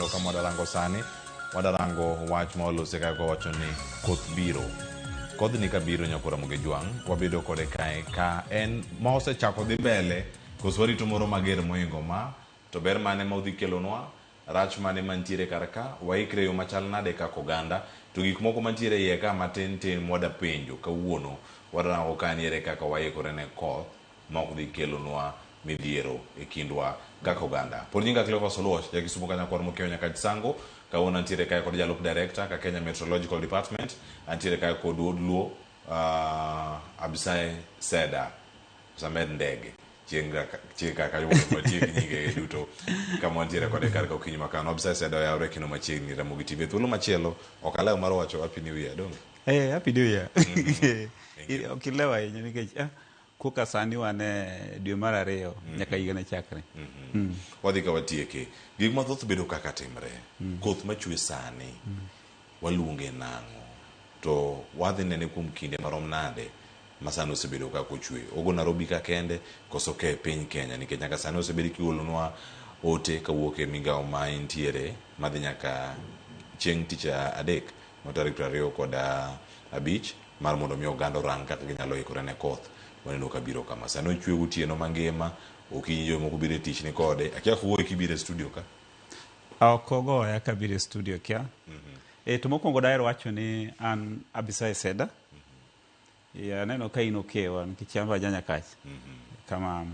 kendo kama wadarango sani wadarango wach ma olose kaka wacho ni koth biro. Kodhni ka biro nyakora muge jwang' wabedo kode kae ka en ma osechako dhi mbele koso warito moro mager moingo ma to ber mane ma udhi kelonwa rach mane mantiere kar ka waikre yo machal nade kaka oganda to gik moko mantiere iye ka matin tin mwada penjo kawuono wadarango kaniere kaka waikore ne koth ma ok dhi kelonwa midhiero e kindwa kaka oganda. Pod nyinga Cleophas Oluoch jakisumo kanya kwar mokeo nyaka Chisango kawuono antiere kae kod jalup director ka Kenya Meteorological Department antiere kae kod Odluo Abisai Seda Samed Ndege chieng' ka yudo machiegni nyige duto kama wantiere kode kar ka okinyi makano Abisai Seda oyawre kino machiegni Ramogi TV thuolo machielo ok alew mar wacho happy new year dong. Happy new year. Okilewa ahinya nikech koka sani wane dwe mar ariyo nyaka higa ne chakre. Wadhi ka watieke gik mathoth bedo kaka timre koth machwe sani waluonge nang'o to wadhi nene kuom kinde marom nade masano osebedo kaka ochwe ogo Nairobi ka kende koso ke piny Kenya nikech nyaka sani osebedo kiolonwa ote kawuok e migawo ma intiere madhi nyaka chieng' tich adek tarik 25 mar mondo mi oganda orang kaka ginyalo ikore ne koth waneno kabiro kama sano ochwe gotieno mangima okinyi jo moko biro tich ni kode akia fuwe kibire studio ka okogo ya kabire studio kya to mokwongo daher wacho ni an Abisai Seda ya neno ka ino kewa nikichamba janya kachi kama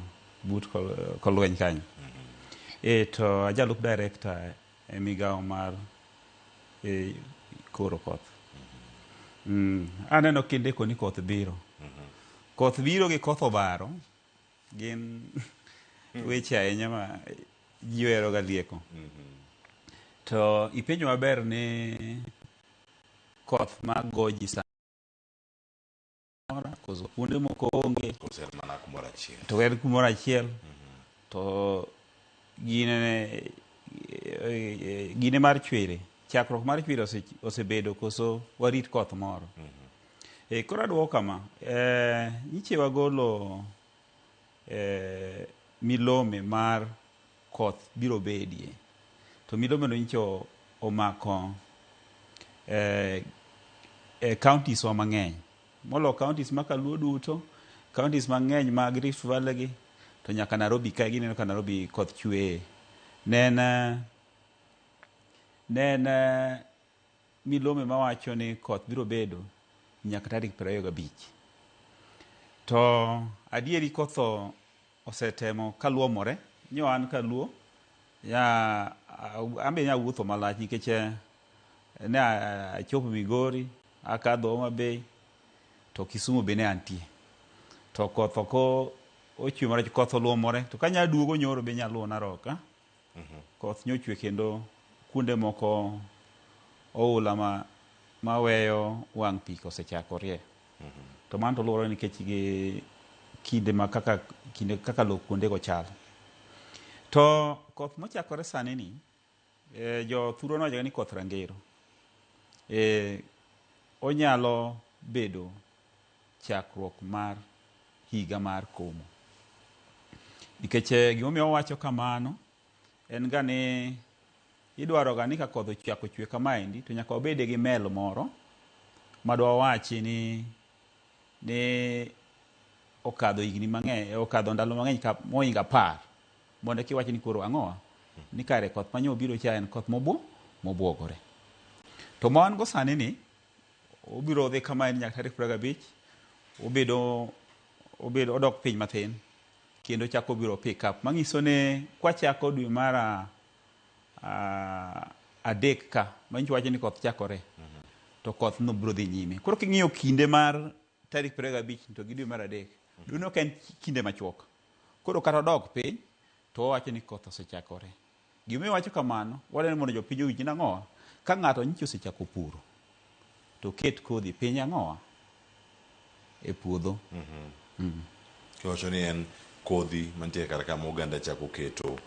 but kolweny kanyo to ajalup director migawo mar koro koth aneno kinde koni koth biro gi koth obaro gin weche ahinya ma ji ohero ga lieko to ipenjo maber ni koth ma goji sa koso kuonde moko onge to en kumoro achiel to gine mar chwere chakruok mar chwere osebedo koso warit koth moro koro aduoko kama nyiche wagolo milome mar koth biro bedie to milome no nyicho omako counties wa mang'eny molo counties ma Kaluo duto counties mang'eny mag Rift Valley gi to nyaka Nairobi ka gineno ka Nairobi koth chwe nen milome mawacho ni koth biro bedo nyaka tarik 25 to adieri koth osetemo kaluomore nyo an Kaluo ya ambe nya wuotho malach nikech ne achopo Migori akadho Homa Bay to Kisumu bene antie to koth oko ochwe marach koth oluomore to kanya duogo nyoro be nyalo Narok koth nyochwe kendo kuonde moko oula maweyo wang' pi osechakore to man to luwore nikech gi kinde kaka lo kuonde go chal to koth mochakore sani ni jo thuro nowacho ni koth rangero onyalo bedo chakruok mar higa mar komo nikech gimomiyo wacho kamano en ga ni idwaro ga ni ka koth ochako chwe kamaendi to nyaka obede gi mel moro madwa wachi ni okadho higni mang'eny okadho ndalo mang'eny ka moinga par mondo kiwachi ni koro ang'owa ni kare koth manyo biro cha en koth mobuogore to mon go sani ni obiro dhi kamaendi nyaka tarik 25 obedo odok piny mathin kendo chako biro pick up mangiso ne kwa chako dwe mara adek ka manyicho wacho ni koth chakore to koth no biro dhi nyime koro king'iyo kinde mar tarik 25 to gi dwe mar adek duno ken kinde machuok koro kata odok piny to wacho ni koth osechakore gimomiyo wacho kamano wadwaro mondo jopiny owinj nang'owa ka ng'ato nyicho osechako puro to ket kodhi piny ang'owa e puodho kiwacho ni en kodhi mantie kar kama oganda chako keto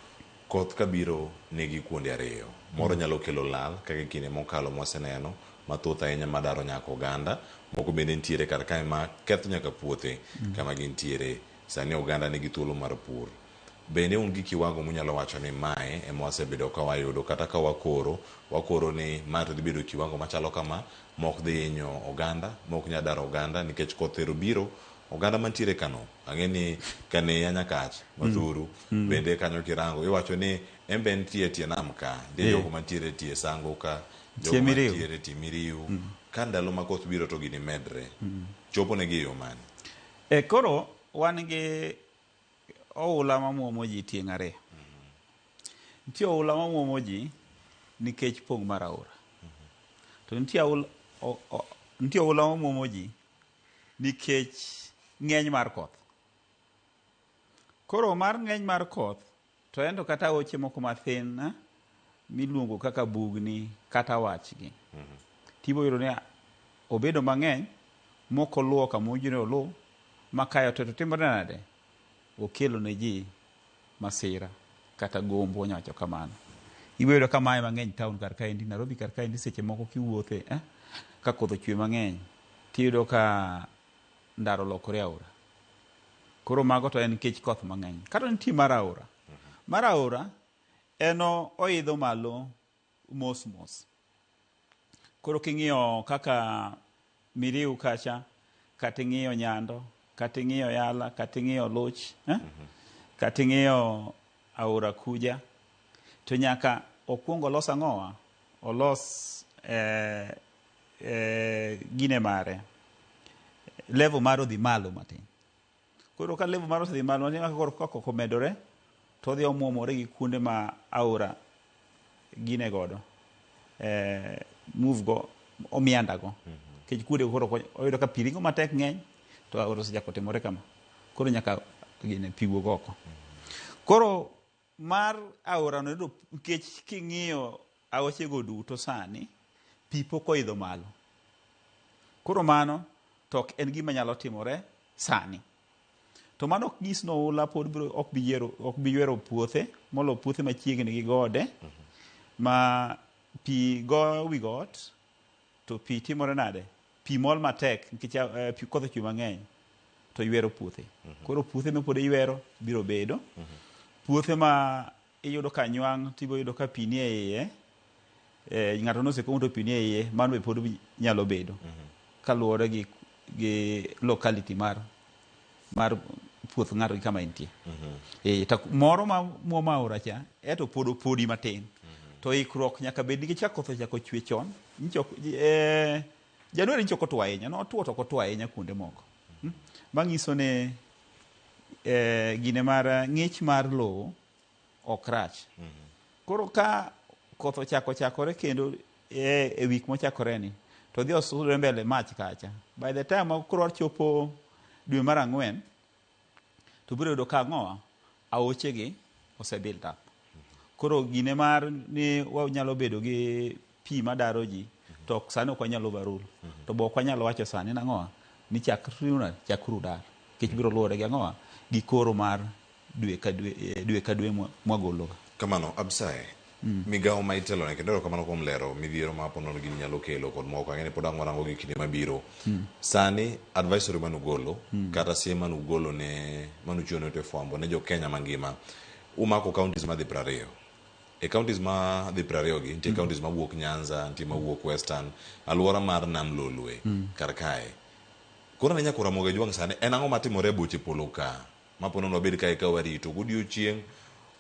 koth kabiro nigi kuonde ariyo moro nyalo kelo lal kaka kinde mokalo mwaseneno mathoth ahinya madaro nyaka oganda moko bende nitiere kar kae ma ketho nyaka puothe kama gintiere sani oganda nigi thuolo mar pur bende un gi kiwango munyalo wacho ni mae ema wasebedo ka wayudo, kata ka wakoro ni ma to dhi bedo kiwango machalo kama, mok dhi hinyo oganda, mok nya daro oganda nikech koth ero biro, oganda mantiere kano ang'e ni Kanea Nyakach Mathuru bende kanyo kirango iwacho ni embe nitie tie nam ka, nitie jogo mantiere tie Sango ka, jogo mantiere tie Miriu. Ka ndalo ma koth biro to gini medre, chopo negi yo mane? Koro wan gi oula mamuomo ji tieng' ariyo. Nitie oula mamuomo ji nikech pong' mar aora. To nitie oula mamuomo ji nikech ng'eny mar koth. Koro mar ng'eny mar koth to ento kata oche moko mathin miluongo kaka bugni kata wachgi. Tibo yudo ni obedo mang'eny moko luwo kamujine olu makayo to timore nade okelo ne ji masira kata gombo onyacho kamano. Ibedo kamae mang'eny town kar kaendi, Nairobi kar kaendi seche moko kiwuothe ka koth ochwe mang'eny tiyudo ka ndaro lokore aora. Koro mago to en nikech koth mang'eny. Kata nitie mar aora. Mar aora eno oidho malo mos mos. Koro king'iyo kaka Miriu kacha, kata ing'iyo Nyando, kata ing'iyo Yala, kata ing'iyo Luch, kata ing'iyo aora kuja, to nyaka okwongo olos ang'owa, olos gine mare, level mar odhi malo matin. Koro ka level mar odhi malo matin kaka koko medore, to odhi omuomore gi kuonde ma aora gine godo, move go, omianda go. Kech kuonde koro oyudo ka pi ringo matek ng'eny, to aora osechako timore kama. Koro nyaka gine pi wuog oko. Koro mar aora no yudo nikech king'iyo aochego duto sani, pi pok oidho malo. Koro mano to ok en gima nyalo timore sani. To mano ok nyis no oula pod ok bi ywero puothe, molo puothe machiegni gi gode, ma pi go wi got, to pi timore nade? Pi mol matek, nikech pi koth ochwe mang'eny, to ywero puothe. Koro puothe ma pod ywero biro bedo. Puothe ma iyudo ka nywang' tibo yudo ka pi nie iye, ng'ato nosekomo to pi nie iye, mano be pod nyalo bedo. Kaluwore gi locality mar puoth ng'ato gi kama entie. Moro ma muomo aora cha, eto pod opodi matin. To ikruok nyaka bed nikech ka koth ochako chwe chon, Januari nchoko otwo ahinya, notwo to ok otwo ahinya kuonde moko. Mang'iso ni gine mar ng'ich mar lowo ok rach. Koro ka koth ochakore kendo e wik mochakore ni, to dhi osudre mbele March kacha. By the time koro chopo dwe mar 4, to biro yudo ka ang'owa aochegi ose build up. Koro gine mar ni wanyalo bedo gi pi madaro ji, to sani ok wanyalo overrule. To be ok wanyalo wacho sani nang'owa ni chakru dar. Kech biro luwore gi ang'owa gi koro mar dwe ka dwe mwagolo. Kamano, Absaye, migawo ma itelo ne kendo kamano kuom lero midhiero ma ponono gini nyalo kelo kod moko ang'e ni pod ang'orango gi kinde mabiro. Sani advisory manugolo kata siem manugolo ne manuchiwo ne ote fwambo ne jo Kenya mangima, umako counties madhi 20. E counties madhi 20 gi nitie counties mawuok Nyanza, nitie mawuok Western, alwora mar Nam Lolwe kar kae. Koro ne nyako Ramogi Jwang' sani en ang'o matimore e boche polo ka maponono wabed kae ka warito godiochieng',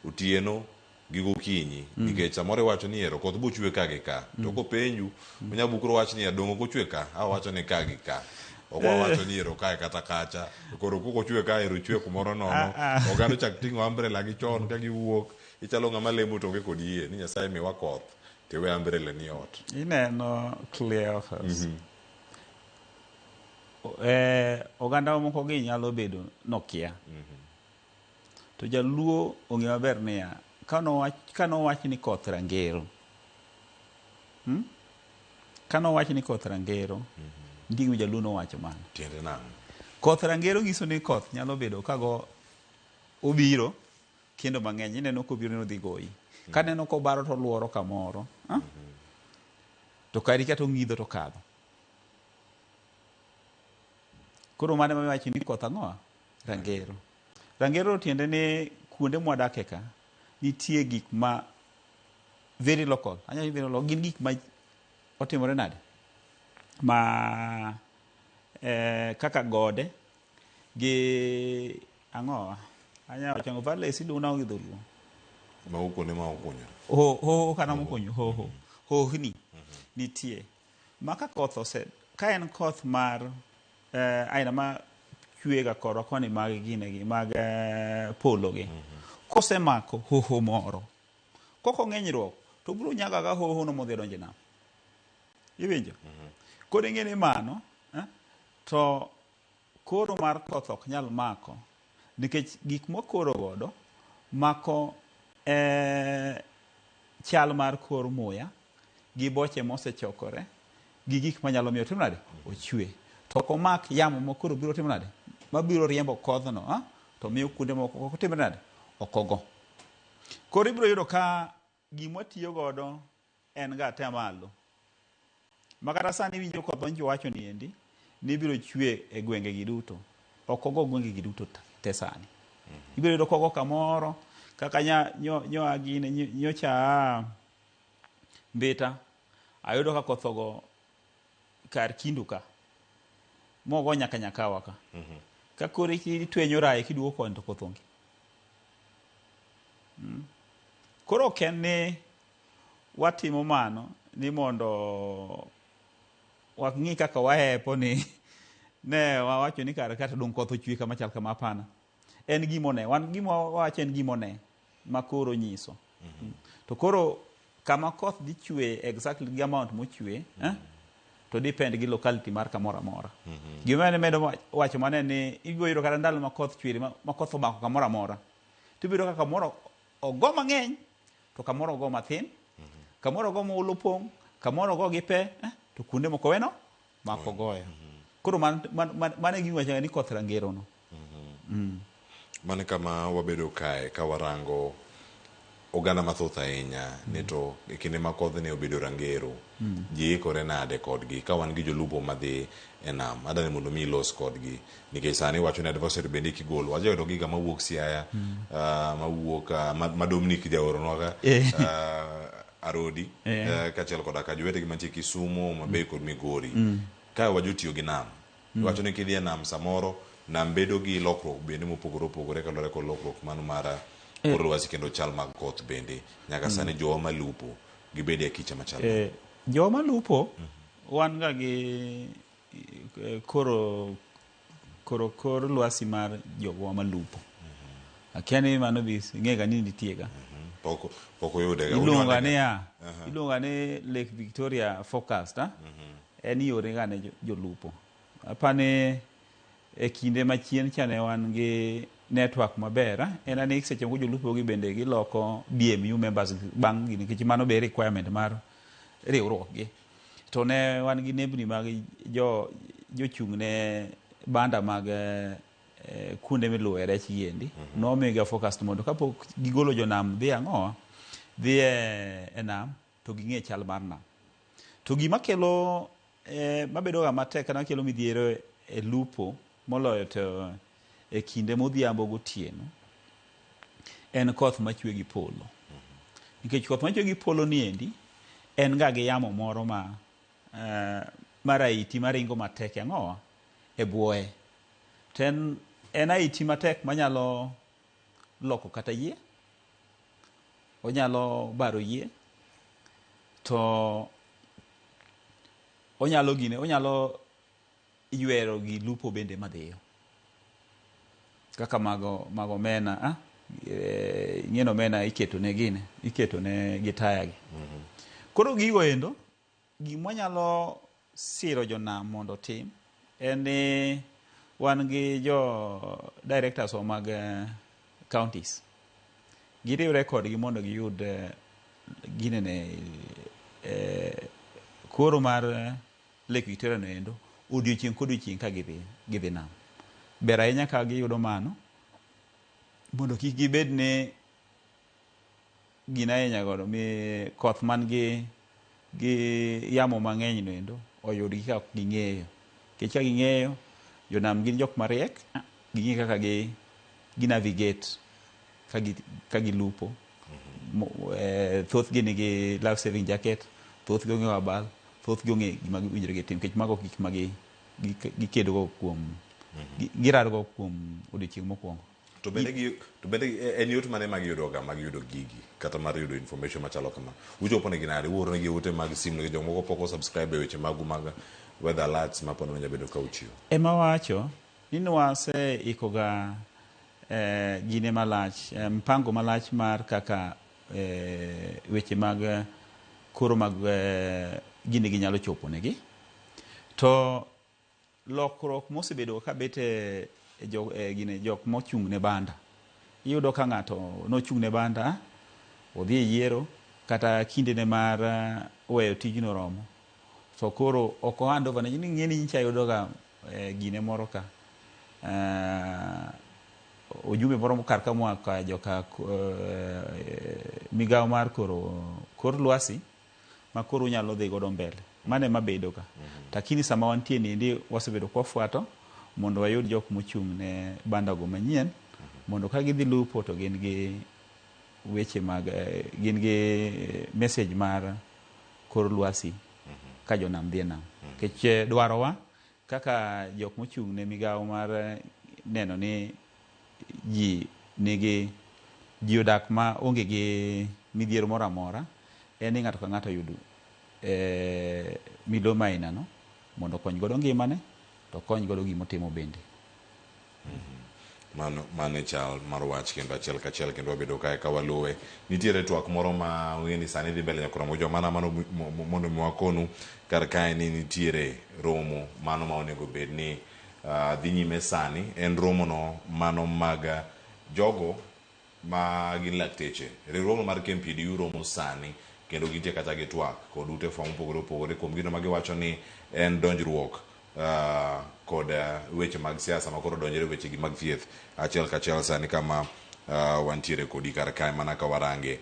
otieno gi gokinyi, nikech samoro iwacho ni ero koth bochwe ka gi ka, to kopenju onyabukro wach ni adongo kochwe ka, wacho ni ka gi ka. Ok wawacho ni ero kae kata kacha, koro kochwe ka ero chwe kumoro nono, oganda chak ting'o umbrella gi chon ka giwuok, ichalo ng'ama lemo tonge kod yie ni Nyasaye miwa koth, tiwe umbrella ni ot. Ineno clear offers. Oganda moko gi nyalo bedo nokia. To jaluo ong'e maber niya, kanowach ni koth rangero, kanowach ni koth rangero, nding'o jaluo nowacho mana. Tiende nang'o? Koth rangero nyiso ni koth nyalo bedo kago obiro kendo mang'eny, ineno kobiro nodhi goyi. Kaneno kobaro to luoro kamoro, to kari kato ng'idho to kadho. Koro mane mawacho ni koth ang'owa? Rangero. Rangero tiende ni kuonde mwadake ka nitie gik ma very local gin gik ma otimore nade ma kaka gode gi ang'o anya chango vale siduna gi dholuo ma ukone ma okunyo ho kana mokunyo ho hni nitie maka koth ose ka en koth mar aina ma chwega korwa koni mag ginegi mag polo gi kosemako hoho moro koko ng'enyruok to biro nyaga ga hoho no modhi donje nam iwinjo kod ng'ene mano to koro mar koth ok nyal mako nikech gik mokoro godo mako chal mar kor muya gi boche mosechokore gi gik manyalo miyo tim nade ochwe to komak yamo mokoro biro tim nade mabiro riembo kodhno to miyo kuonde moko ok tim nade okogo koro ibiro yudo ka gima tiyo godo en ga temalo makata sani winjo koth onjo wacho ni endi ni biro chwe e gwenge gi duto okogo gwenge gi duto te sani ibiro yudo kogo kamoro kaka nyocha mbita ayudo ka kothogo kar kindu ka mogo nyaka nyakawa ka ka kore kitwenyo raye kiduo kon to kothongi koro ken ni watimo mano ni mondo wang'i kaka wahepo ni ne wawacho ni kar kata dong koth ochwe kama chal kama hapana en gimone wan gimo wacho en gimone makoro nyiso to koro kama koth dhi chwe exactly the amount mochwe to depend gi locality mar kamora mora gima ne medo wacho mane ni igoyiro kata ndalo ma koth chwiri ma koth omako kamora mora to biro kaka moro ogo mang'eny to kamoro ogo mathin kamoro ogo moulo pong kamoro ogo gi pe to kuonde moko weno mako goyo koro mane gima wacho ni koth rangero no mane kama wabedo kae ka warango oganda mathoth ahinya ni to e kinde ma kodhni obedo rangero ji ikore nade kodgi ka wan gi jolupo madhi e nam adani mondo mi los kodgi nikech sani wacho ni adversary bende kigolo wajayudo giga mawuok Siaya mawuok madomnik jaoronwa ka Arodi kachiel koda ka jowetegi mantie Kisumu Mabei kod Migori ka wajotiyo gi nam wacho ni kidhi e nam samoro nam bedo gi lokruok bende mopogore opogore kalore kod lokruok mano mar kor lwasi kendo chal mag koth bende nyaka sani jowa malupo gibede kicha machal jowa malupo wan ga gi kor lwasi mar jowa malupo akiani mano bis ng'ega ni nitiega pok oyudega iluonga ni Lake Victoria forecast en yore ga ne jolupo apane e kinde machien chane wan gi network maber en ani seche moko jolupo gi bende giloko BMU members bang' gini nikech mano be requirement mar riwruok gi to ne wan gi nembni mag jochung' ne banda mag kuonde miluwe rech yiendi nomiga forecast mondo kapok gigolo jonam dhi e nam to ging'e chal mar nam to gima kelo mabedo ga matek kana kelo midhiero e lupo moloyo to e kinde modhiambo gotieno en koth machwe gi polo nikech koth machwe gi polo ni endi en ga gi yamo moro ma maraiti maringo matek ang'owa e bwoye to en aiti matek manyalo loko kata yie onyalo baro yie to onyalo ywero gi lupo bende madhiyo kaka mago mena ng'eno mena iketo ne gitaya gi koro gigo endo gima nyalo siro jonam mondo tim en ni wan gi jo directors mag counties giriwre kodgi mondo giyud ginene koro mar Lake Victoria no endo odiochieng' kodiochieng' ka gidhi nam ber ahinya ka giyudo mano mondo kik gibed ni gina ahinya godo mi koth man gi yamo mang'eny no endo oyudgi ka ok ging'eyo kech ka ging'eyo jonam gin jok mariek ging'e kaka gi navigate ka gilupo. Thoth gi nigi life saving jacket, thoth gi onge wabal, thoth gi onge gima giwinjore gitim, nikech mago gik ma gikedogo kuom girargo kuom odiochieng' mokwongo. To bende en yot mane mag yudo gigi kata mar yudo information machalo kama? Uchopo ne ginade, uoronegi ote mag simu ne jomoko pok subscribe e weche magu mag weather alerts ma pono bedo ka uchiwo? Ema wacho ni waseikoga gine malach, mpango malach mar kaka weche mag koro mag gine ginyalo chopo negi. To lokruok mosebedo ka bete gine jok mochung' ne banda. Iyudo ka ng'ato nochung' ne banda, odhi e yiero, kata kinde ne mar weyo tijno romo. So koro oko hand over, ni ng'eni nyicha yudo ga gine moro ka. Ujumbe moro mokar ka mwa ka joka migawo mar kor lwasi ma koro unyalo dhi godo mbele. Mane mabedo ka. Takini sama wantie ni wasebedo kwa fuato mondo wayud jok mochung' ne banda go manyien mondo ka gidhi lupo to gin gi weche mag gin gi message mar kor lwasi ka jonam dhi nam. Kech dwarowa kaka jok mochung' ne migawo mar neno ni ji odak ma onge gi midhiero moro amora, en ni ng'ato ka ng'ato yudo miloma aina no mondo kony godo ngimane to kony godo gimotimo bende. Mano chal mar wach kendo achiel kachiel kendo wabedo kae ka waluwe. Nitiere twak moro ma ng'eni sani dhi mbele nyakora mojo mana mano mondo mwakonu kar kae ni nitiere romo mano ma onego bed ni dhi nyime sani. En romo no mano mag jogo ma gin lakteche. Romo mar KMPDU romo sani kendo gintie kata gi twak kod ute fwambo mopogore opogore kuom gino ma giwacho ni en donjruok kod weche mag siasa ma koro donjore weche gi mag thieth achiel kachiel sani kama wantiere kodi kar kae mana ka warange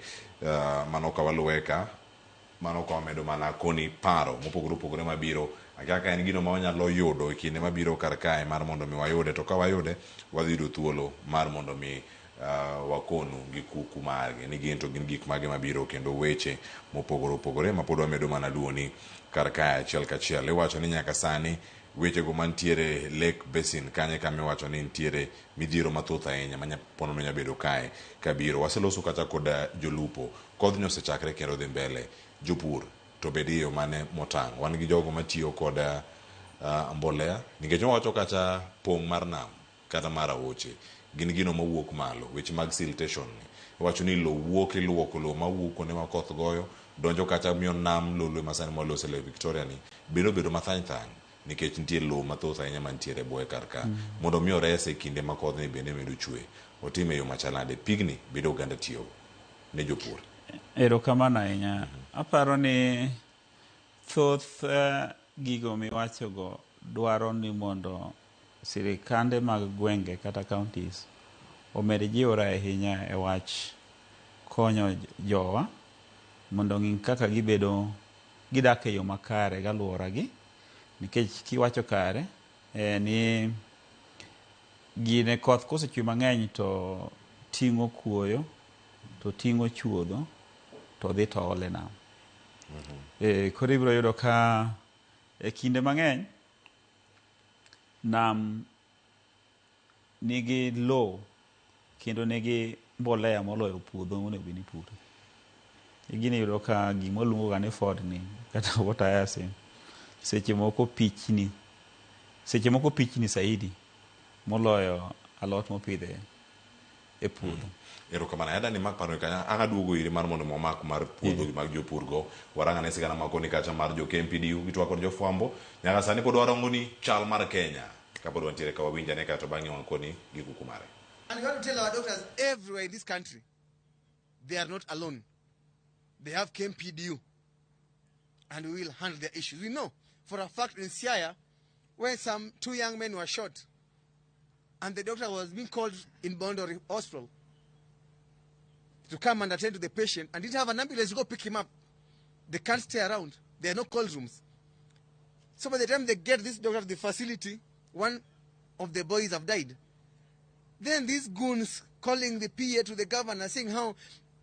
mano ka waluwe ka mano ka wamedo mana koni paro mopogore opogore mabiro kaka en gino ma wanyalo yudo e kinde mabiro kar kae mar mondo mi wayude, to ka wayude wadhi yudo thuolo mar mondo mi wakonu gi kuku margi ni gin to gin gik mage mabiro kendo weche mopogore opogore ma pod wamedo mana duoni kar kae achiel kachiel. Iwacho ni nyaka sani weche go mantiere Lake Basin kanye kama iwacho ni nitiere midhiero mathoth ahinya manya pono no nyabedo kae kabiro. Waseloso kata kod jolupo, kodh osechakre kendo dhi mbele. Jopur to bedi yo mane motang', wan gi jogo matiyo kod mbolea nikech wacho kata pong' mar nam kata mar aoche gin gino mawuok malo, weche mag siltation wacho ni lo wuok iluoko lo mawuok kuonde ma koth goyo donjo kata miyo nam lolo masani molose le Victoria ni bedo mathany thany nikech nitie lo mathoth ahinya mantiere boye kar ka mondo miyo rese kinde ma kodh ni bende medo chwe otime yo machalade pigni bedo ganda tiyo ne jopur. Erokamano ahinya. Aparo ni thoth gigo miwacho go dwaro ni mondo sirikande mag gwenge kata counties omed jiwore ahinya e wach konyo jowa mondo ng'in kaka gidak e yo makare galuora gi, nikech kiwacho kare ni gine koth kosechwe mang'eny to ting'o kuoyo to ting'o chuodho to dhi to ole nam. Koro ibiro yudo ka e kinde mang'eny nam nigi low kendo nigi mbolea moloyo puodho monego bed ni puro. Gini yudo ka gimoluongo ga ni Ford ni kata water hyacinth seche moko pichni saidi moloyo alot mopidhe e puodho. Erokamano. Yada ni mak paro kanya anga duogo iri mar mondo momak mar puodho gi mag jopur go waranga ne sigana makoni kacha mar jo KMPDU gitwa kod jo fwambo nyaka sani pod warango ni chal mar Kenya ka pod wantiere ka wawinja ne kata bang'e wankoni gi kuku mare. And we want to tell our doctors everywhere in this country they are not alone. They have KMPDU and we will handle their issues. We know for a fact in Siaya when some 2 young men were shot and the doctor was being called in Boundary Hospital to come and attend to the patient and didn't have an ambulance to go pick him up. They can't stay around. There are no call rooms. So by the time they get this doctor to the facility, one of the boys have died. Then these goons calling the PA to the governor, saying how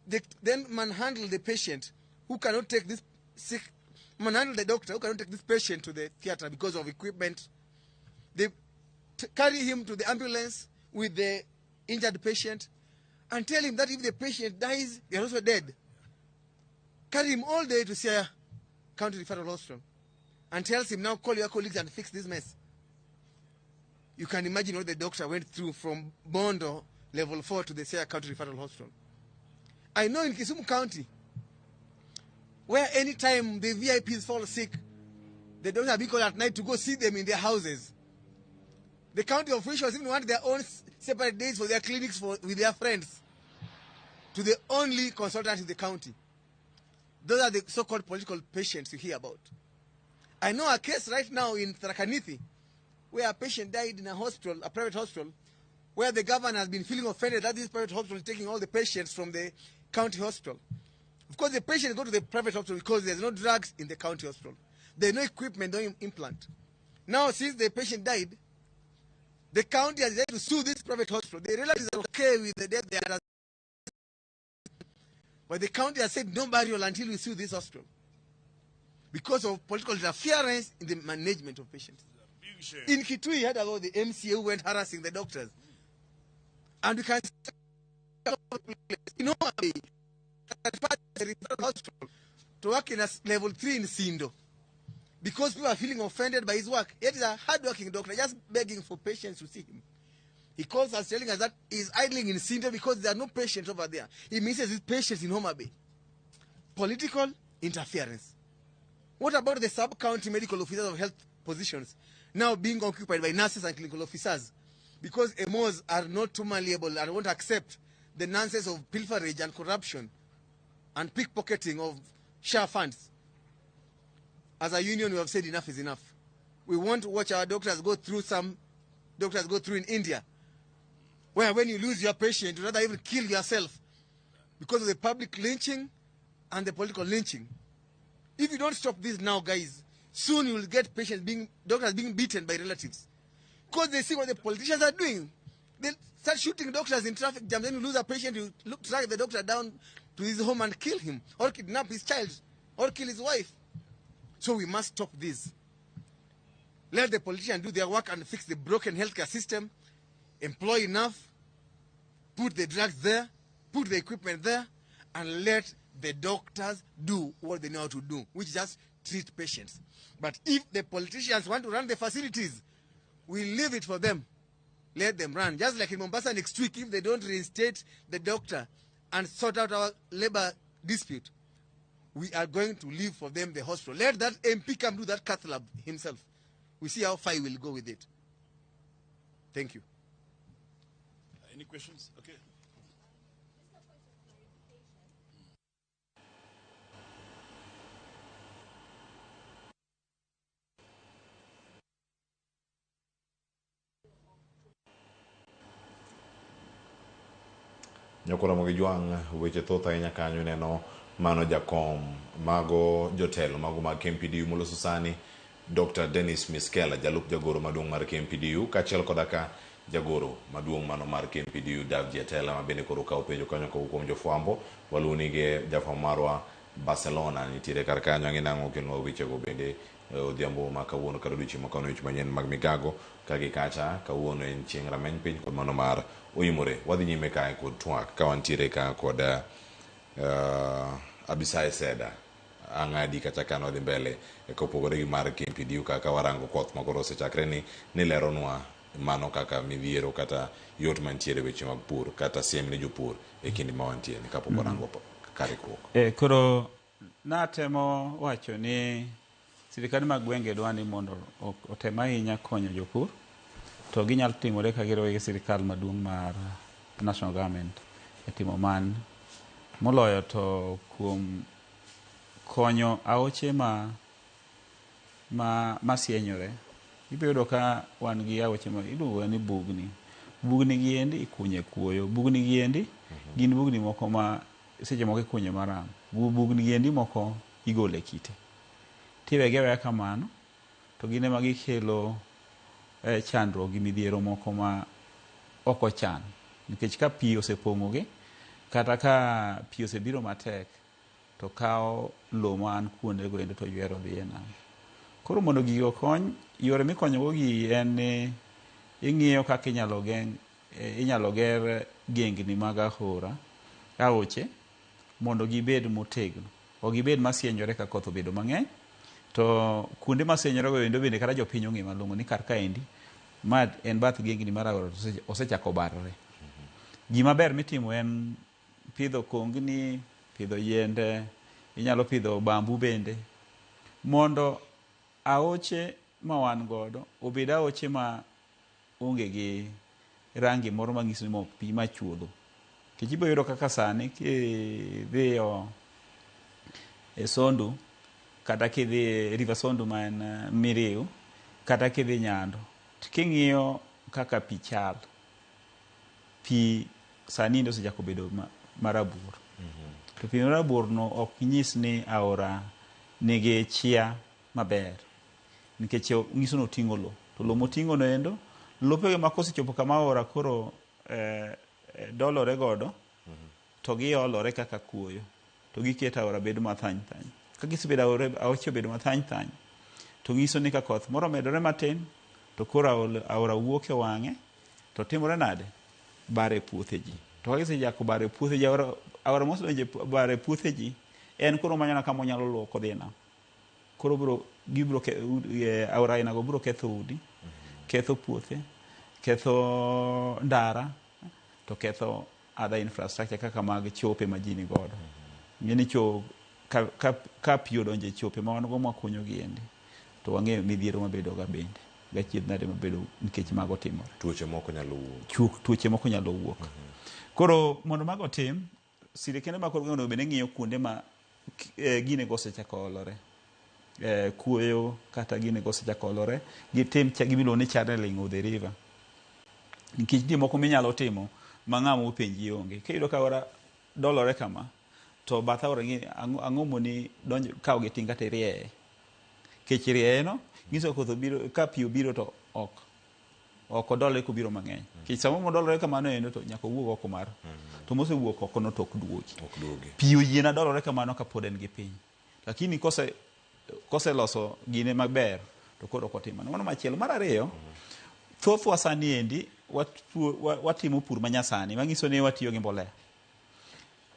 they then manhandle the patient who cannot take this sick, manhandle the doctor who cannot take this patient to the theater because of equipment. They carry him to the ambulance with the injured patient and tell him that if the patient dies, they are also dead. Carry him all the way to Siaya County Referral Hospital and tells him, now call your colleagues and fix this mess. You can imagine what the doctor went through from Bondo level 4 to the Siaya County Referral Hospital. I know in Kisumu County, where anytime the VIPs fall sick, the doctors are being called at night to go see them in their houses. The county officials even want their own separate days for their clinics with their friends, to the only consultant in the county. Those are the so-called political patients you hear about. I know a case right now in Tharaka-Nithi where a patient died in a hospital, a private hospital, where the governor has been feeling offended that this private hospital is taking all the patients from the county hospital. Of course, the patients go to the private hospital because there's no drugs in the county hospital. There's no equipment, no implant. Now, since the patient died, the county has decided to sue this private hospital. The relatives are okay with the death they are, but the county has said no burial until we sue this hospital because of political interference in the management of patients. In Kitui, you heard about the MCA who went harassing the doctors. And we can see the hospital to work in a level 3 in Sindo because people are feeling offended by his work. Yet he's a hard-working doctor, just begging for patients to see him. He calls us telling us that he's idling in Sindo because there are no patients over there. He misses his patients in Homa Bay. Political interference. What about the sub-county medical officers of health positions now being occupied by nurses and clinical officers because MOs are not too malleable and won't accept the nonsense of pilferage and corruption and pickpocketing of share funds? As a union, we have said enough is enough. We want to watch our doctors go through in India, where when you lose your patient, you rather even kill yourself because of the public lynching and the political lynching. If you don't stop this now, guys, soon you will get doctors being beaten by relatives. Because they see what the politicians are doing. They start shooting doctors in traffic jams. Then you lose a patient, you track the doctor down to his home and kill him, or kidnap his child, or kill his wife. So we must stop this. Let the politicians do their work and fix the broken healthcare system. Employ enough. Put the drugs there. Put the equipment there. And let the doctors do what they know how to do, which is just treat patients. But if the politicians want to run the facilities, we leave it for them. Let them run. Just like in Mombasa next week, if they don't reinstate the doctor and sort out our labor dispute, we are going to leave for them the hospital. Let that MP come do that cath lab himself. We see how far he will go with it. Thank you. Any questions? Okay. Nyakura Mogijuang, weche thoth ahinya kanyo neno mano jakom mago jotelo mago mag KMPDU moloso sani Dr. Dennis Miskela, jalup jagoro maduong' mar KMPDU, kachiel kodaka jagoro maduong' mano mar KMPDU Dav Jatela, ma bende koro kawo penjo kanyo kuom jofwambo. Waluonige jafwambo marwa Barcelona nitiere kar kanyo, ang'e nang'o kelnwa wechego bende odhiambo ma kawuono kar odiochieng' ma kawuono, weche manyien mag migago kagi kacha. Kawuono en chieng' rameny piny kod mano mar oimore. Wadhi nyime kae kod twak ka wantiere ka kod Abisai Seda Ang'adi kacha kano wadhi mbele kopogore gi mar KMPDU kaka warango koth makoro osechakre ni leronwa mano kaka midhiero kata yot mantiere weche mag pur kata siem ne jopur e kinde ma wantiere kapok warango karikruok. Koro natemo wacho ni sirikal mag gwenge dwa ni mondo otem ahinya konyo jopur, to ginyalo timore ka giriwo gi sirikal maduong' mar national government e timo man moloyo to kuom konyo aoche masienyore. Ibiro ka wan gi aoche ma iluongo ni bugni. Bugni gi endi ikunye kuoyo. Bugni gi endi gin bugni moko ma seche moko ikunye maram. Bugni gi endi moko igole kite. Tiwegewe kamano to gine ma gikelo chandruok gi midhiero moko ma ok ochan nikech ka pi osepong'ogi kata ka pi osebiro matek to kawo lowo man kuondego endo to ywero dhi e nam. Koro mondo gigi okony, yore mikonyogo gi en ni ing'iyo kaka inyalo ger gengni mag aoche mondo gibed motegno, ok gibed masienyore ka koth obedo mang'eny. To kuonde masienyore go endo bende kata jopiny ong'e malong'o ni kar kaendi ma en bath gengni mar aora osechako barore. Gima ber mitimo en pidho kongni, pidho yiende, inyalo pidho bambu bende, mondo aoche ma wan godo obed aoche ma onge gi rangi moro manyiso ni pi machuodho. Kech ibiro yudo kaka sani kidhiyo e Sondu kata kidhi e River Sondu ma en Miriu kata kidhi Nyando, king'iyo kaka pi chal, pi sani ndo osechako bedo marabur. To pi marabur no ok nyis ni aora nigi chia maber, nikech nyiso ni oting'o lowo, to lowo moting'o no endo lopege ma kosechopo kama aora koro dolore godo to giolore kaka kuoyo to giketo aora bedo mathany thany. Ka gisebedo aoche obedo mathany thany to nyiso ni ka koth moro medore matin to koro aora wuok e wang'e to timore nade, bare puothe ji. To ka gisechako bare puothe ji, aora mosedonjo bare puothe ji en koro manyana kama onyalo luwo kodhi e nam. Koro aora ainago biro ketho udi, ketho puothe, ketho ndara, to ketho other infrastructure kaka mag chope ma ji ni godo. Ng'eni ka pi odonjo e chope ma wan go mwakunyo gi endi, to wang'eyo midhiero mabedo ga bende, gachiedh nade mabedo nikech mago timore. Tuoche moko nyalo wuok. Koro mondo mago tim, sirikende ma koro onego bed ni ng'iyo kuonde ma gine go osechako olore, kuoyo kata gine go osechako olore, gitim gimiluongo ni channeling of the river. Nikech nitie moko minyalo timo ma ng'ama openji onge. Kiyudo ka aora dolore kama, to bath aora ang'o moni donjo kawo gi tinga to rieye. Kech rieye no nyiso koth obiro, ka pi obiro to ok odolore kobiro mang'eny. Kech sama modolore kamano endo to nyaka owuog oko mar. To mosewuok oko no to ok duogi. Pi oyiena dolore kamano ka pod en gi piny. Lakini kose loso gine maber to koro ok otimo. Mano machielo. Mar ariyo, thothwa sani endi watimo pur manyasani, manyiso ni watiyo gi mbolea.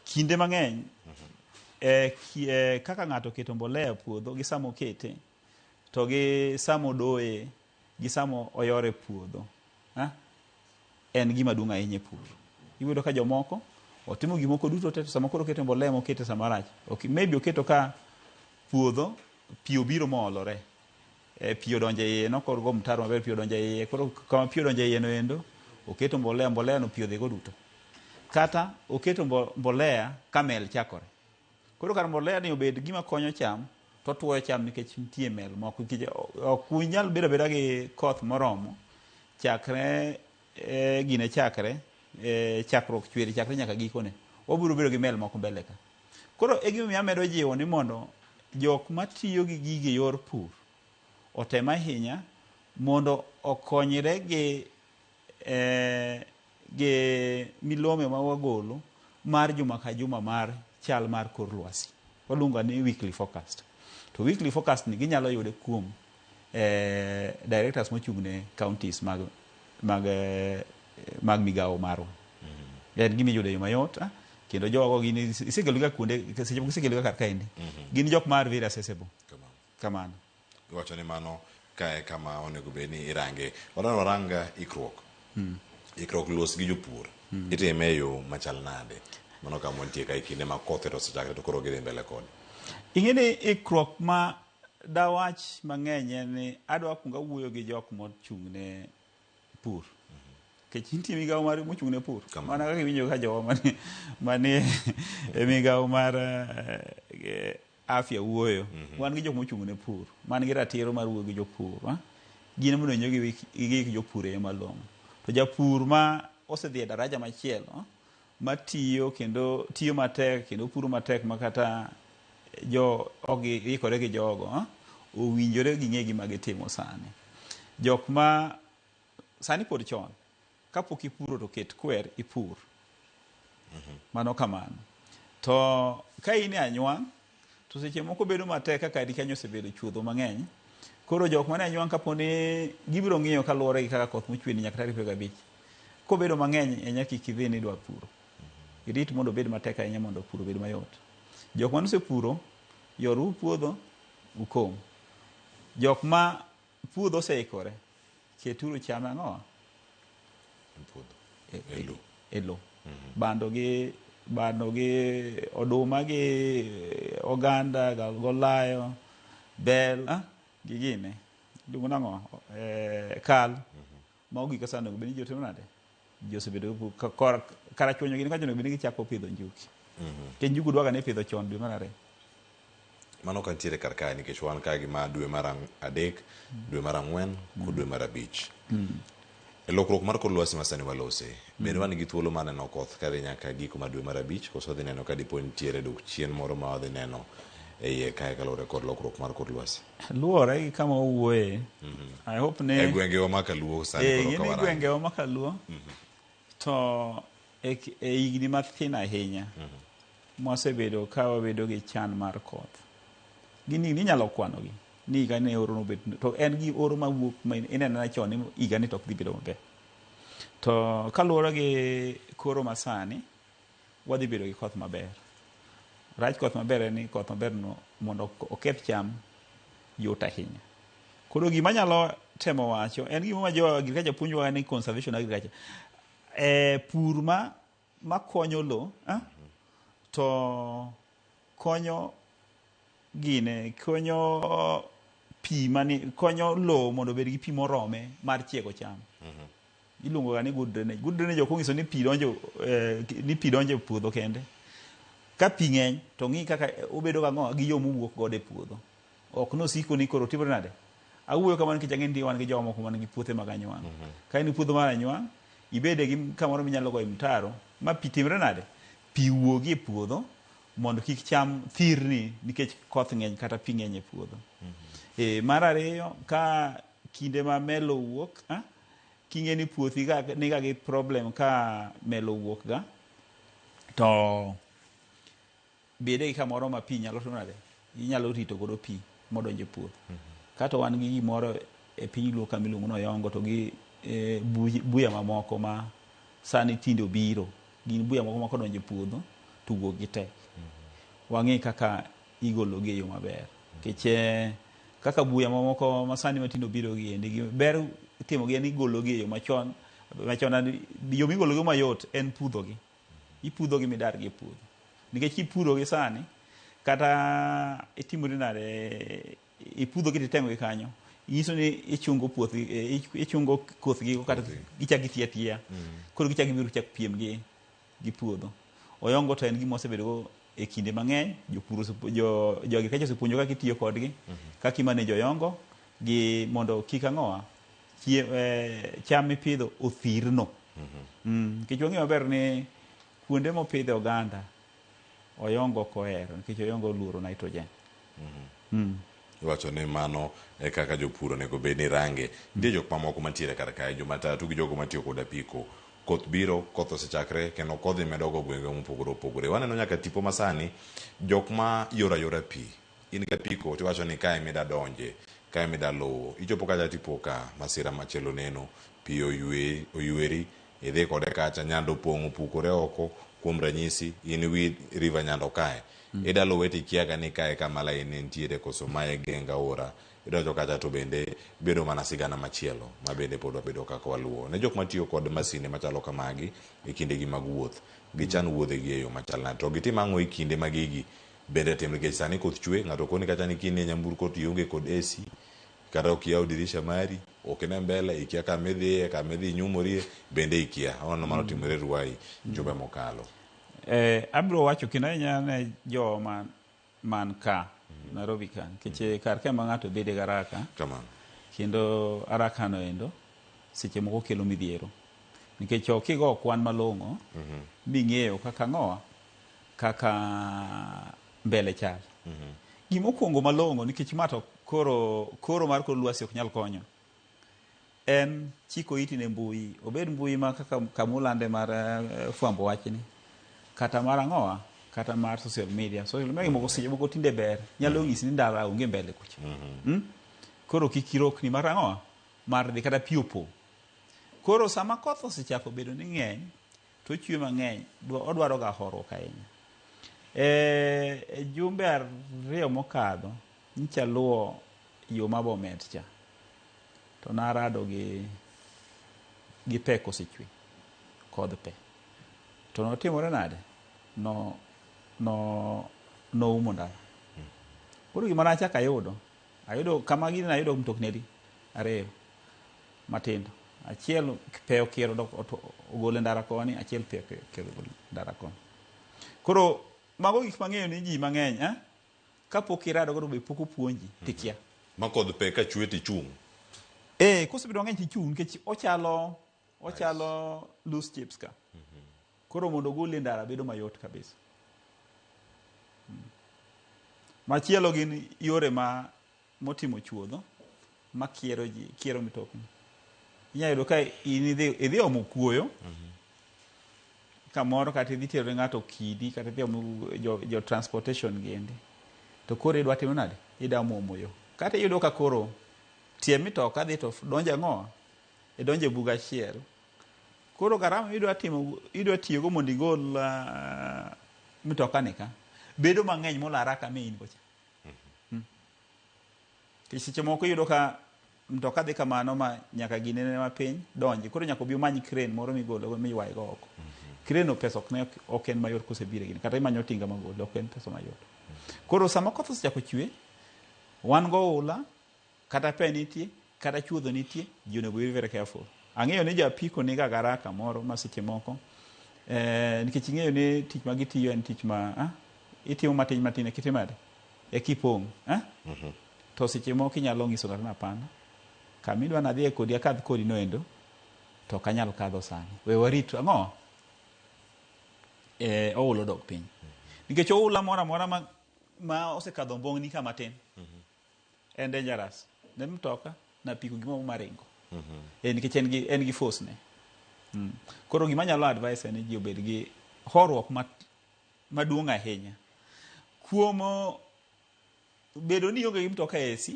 Kinde mang'eny kaka ng'ato oketo mbolea e puodho gi samo okete to gi samo doye gi samo oyore puodho, en gima duong' ahinya e pur. Iyudo ka jomoko otimo gimoko duto te, sama koro oketo mbolea mokete sama rach. Maybe oketo ka puodho pi obiro moolore, pi odonjo e iye, nokor go mtaro maber, pi odonjo e iye, koro kama pi odonjo e iye no endo oketo mbolea no pi odhi go duto. Kata oketo mbolea ka mel chakore. Koro kar mbolea ni obed gima konyo cham, to tuoyo cham nikech nitie mel moko. Ok unyal bedo abeda gi koth moromo chakre gine chakre chakruok chwiri chakre nyaka gikone. Wabiro bedo gi mel moko mbele ka. Koro e gima amedo jiwo ni mondo jok matiyo gi gige yor pur otem ahinya mondo okonyre gi milome ma wagolo mar juma ka juma mar chal mar kor lwasi. Waluongo ni weekly forecast. To weekly forecast ni ginyalo yude kuom directors mochung' ne counties mag migawo marwa. En gima iyudo e yo mayot, kendo jogo gin isekeloga kuonde, seche moko isekeloga kar kaendi. Gin jok mar very accessible. Kamano. Iwacho ni mano kae kama onego bed ni irange. Waranga ikruok. Ikruok los gi jopur. Itime e yo machal nade. Mano kama nitie ka kinde ma koth osechakre to koro gidhi mbele kod. Ing'eni ikruok ma dawach mang'eny en ni adwa kuongo awuoyo gi jok mochung' ne pur. Kech nitie migawo mar mochung' ne pur. Mana kaka iwinjo ka jowa mani e migawo mar afya wuoyo. Wan gi jok mochung' ne pur. Man gi ratiro mar wuoyo gi jopur. Gin mondo onyo gi jopur e malong'o. To japur ma osedhi e daraja machielo, ma tiyo kendo tiyo matek kendo puro matek makata ikore gi jogo, owinjore ging'e gima gitimo sani. Jok ma sani pod chon, kapok ipuro to ket kwer ipur. Mano kamano. To ka in e anywang' to seche moko bedo matek kaka di kanyo osebedo chuodho mang'eny. Koro jok mane anywang' kaponi gibiro ng'iyo kaluwore gi kaka koth mochwe ni nyaka tarik 25. Kobedo mang'eny e nyaka kidhi ni dwa puro. Irit mondo obed matek ahinya mondo puro bed mayot. Jok man osepuro yoru puodho ukom. Jok ma puodho oseikore keturu cham ang'o? Puodho. Elo. Bando gi oduma gi oganda golayo bel gi gine luongo nang'o kal ma ogik sano bende ji otimo nade ji osebedo karachuonyo gini kachono bende gichako pidho njuki ke njugu dwaga ne pidho chon dwe mar 2 mano ka nitiere kar kae nikech wan ka gima dwe mar 3 dwe mar 4 kod dwe mar 5 e lokruok mar kor lwasi masani walose bende wan gi thuolo mar neno koth kadhi nyaka giko mar dwe mar 5 koso dhi neno ka dipo nitiere dok chien moro ma wadhi neno e iye kae kaluwore kod lokruok mar kor lwasi luwore gi kama owuoye I hope ne e gwengewa ma kaluo sani koro kawara gwengewa ma kaluo to e higni mathin ahinya mosebedo ka wabedo gi chan mar koth gini inyalo kwanogi ni higa ne oro no bet to en gi oro mawuok ma ineno na chon ni higa ni tok dhi bedo maber to kaluwore gi koro masani wadhi bedo gi koth maber rach koth maber en ni koth maber no mondo oketh cham yot ahinya koro gima nyalo temo wacho en gima ma jo agriculture puonjwa ni conservation agriculture pur ma konyo lo to konyo gine konyo pi mani konyo lo mondo bed gi pi morome mar chiego cham iluongo ga ni good drainage jok ongiso ni pi donjo e puodho kende ka pi ng'eny to ng'i kaka obedo ga ng'o gi yo mowuok godo e puodho ok nosiko ni koro timore nade awuoyo kamano nikech ang'e ni wan gi jogo moko man gi puothe mag anywang' ka in puodho mar anywang' ibede gi kamoro minyalo goyo mtaro ma pi timre nade pi wuogi e puodho mondo kik cham thirni nikech koth ng'eny kata pi ng'eny e puodho mar ariyo ka kinde ma melo wuok king'e ni puothi niga gi problem ka melo wuok ga to bede gi kamoro ma pi nyalo timo nade inyalo rito godo pi modonjo e puodho kato wan gi gimoro e piny luo kamiluongo no Yongo to gi buya mamoko ma sani tinde obiro gin buya moko ma kodonjo e puodho to wuok gi tek wang'e kaka igolo gi e yo maber kech kaka buya mamoko ma sani matinde obiro gi endi ber timo gi en igolo gi e yo machon yo migolo gi mayot en pudho gi ipudho gi midar gi e puodho nikech ipuro gi sani kata itimori nade ipudho gi titengo gi kanyo nyiso ni ichungo puothi ichungo kothgi kata gichak gitiya tiya koro gichak gibiro chak piem gi puodho Oyongo to en gima osebedo go e kinde mang'eny jopur jo agriculture osepuonjo kaka itiyo kodgi kaka imanejo Oyongo gi mondo kik ang'owa cham mipidho othirno nikech wang'eyo maber ni kuonde mopidhe oganda Oyongo kohero nikech Oyongo oluoro nitrogen iwacho ni mano e kaka jopur onego bed ni range nitie jok mamoko mantiere kar kae jomatatu gi jogo matiyo kod apiko koth biro koth osechakre kendo kodhi medogo gwenge mopogore opogore waneno nyaka tipo masani jok ma yora pi in ga apiko tiwacho ni kae mida donje kae mida luwo ichopo kacha tipo ka masira machielo neno pi oyweri idhi kode kacha Nyando pong' opukore oko kuom ranyisi in wi river Nyando kae idalo weti kiaga ni kae kama lain nitiere koso mae genga ora idonjo kacha to bende bedo mana sigana machielo ma bende pod wabedo kaka waluwo ne jok matiyo kod masine machalo kamagi e kindegi mag wuoth gichan wuodhegi e yo machal nade to gitim ang'o e kinde ma gigi bende tim nikech sani koth chwe ng'ato koni kacha ni kini e nyamburko to ionge kod AC kata ok iyaw dirisha mari ok ine mbele ikia kamidhiye kamidhi nyumorie bende ikia ono mano timore Ruai jumbe mokalo abro wacho kendo ahinya ne jo man ka Nairobi ka nikech kar ka ma ng'ato bede garaka kamano kendo araka no endo seche moko kelo midhiero nikech ok igo kwan malong'o ming'eyo kaka ng'owa kaka mbele chal gimokwongo malong'o nikech mato koro mar kor lwasi ok nyal konyo en chiko iti ne mbui, obed mbui ma kaka kamulande mar fwambo wachni, kata mar ang'owa, kata mar social media. Social media moko seche moko tinde ber, nyalo ng'isi ni ndara onge mbele kucha. Koro kik irokni mar ang'owa, mar dhi kata pi opo. Koro sama koth osechako bedo ni ng'eny, to ochwe mang'eny, odwaro ga horuok ahinya. Jumbe 2 mokadho, nyicha luwo yo ma Bomet cha. To narado gi pe kosechwe, kod pe. To notimore nade? No umo ndara. Koro gima nachako ayudo kama gini ayudo mtokni 2 matindo. Achiel pe okiro ogole ndara koni, achiel pe okiro ogole ndara koni. Koro mago gik mang'eyo ni ji mang'eny, kapok irado koro be pok opuonji tikia. Ma kod pe ka chwe tichung'. Kosebedo mang'eny tichung' nikech ochalo loose chips ka. Koro mondo ogole ndara bedo mayot kabisa. Machielo gin yore motimo chuodho ma kiero mitokni. Inyayudo ka idhi omo kuoyo, kamoro kata idhi tero ng'ato kidi, kata idhi omo jo transportation giendi. To koro idwa timo nade? Idwa omo yo. Kata iyudo ka koro tie mitoka dhi to donjo ang'owa, donjo e buga achiel. Koro garama idwa tiyogo mondo igol mitoka ni ka bedo mang'eny molo haraka ma in gocha. Seche moko iyudo ka mtoka dhi kamano ma nyaka ginene mapiny donji, koro nyaka obi omany crane moro migolo miywaego oko. Crane pesa ok en mayot kosebire gini, kata imanyo tinga magolo ok en pesa mayot. Koro sama koth osechako chwe, wan go ohula, kata pe nitie, kata chuodho nitie, ji onego be very careful. Ang'eyo ni japiko niga garaka moro ma seche moko, nikech ing'eyo ni tich ma gitiyo en tich ma itimo matin kitimade kipong', to seche moko inyalo ng'iso ng'ato napana kama idwa nadhi kodi akadh kodi noendo to ok anyal kadho sani, we warit ang'o oulo dok piny. Nikech oula moro amora ma osekadho mbong'ni ka matin en dangerous ne mtoka na piko gimoro maringo. Nikech en gi force ne. Koro gima nyalo advice en ni ji obed gi horuok maduong' ahinya kuom bedo ni onge gi mtoka AC,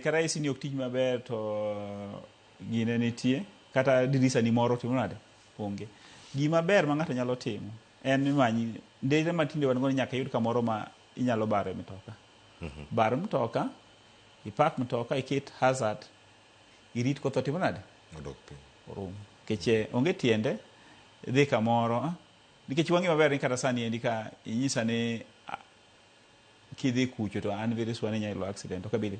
kata AC ni ok tij maber to gine nitie, kata dirisa ni moro timo nade onge. Gima ber ma ng'ato nyalo timo en ni manyi ndege matinde wan go nyaka yud kamoro ma inyalo bare mtoka. Bar mtoka, ipak mtoka, iket hazard, irit koth otimo nade? Odok piny. Orum. Keche onge tiende dhi kamoro, nikech wang'i maber ni kata sani endi ka inyisa ni kidhi kucho to an very sure ni nyalo accident ok abili.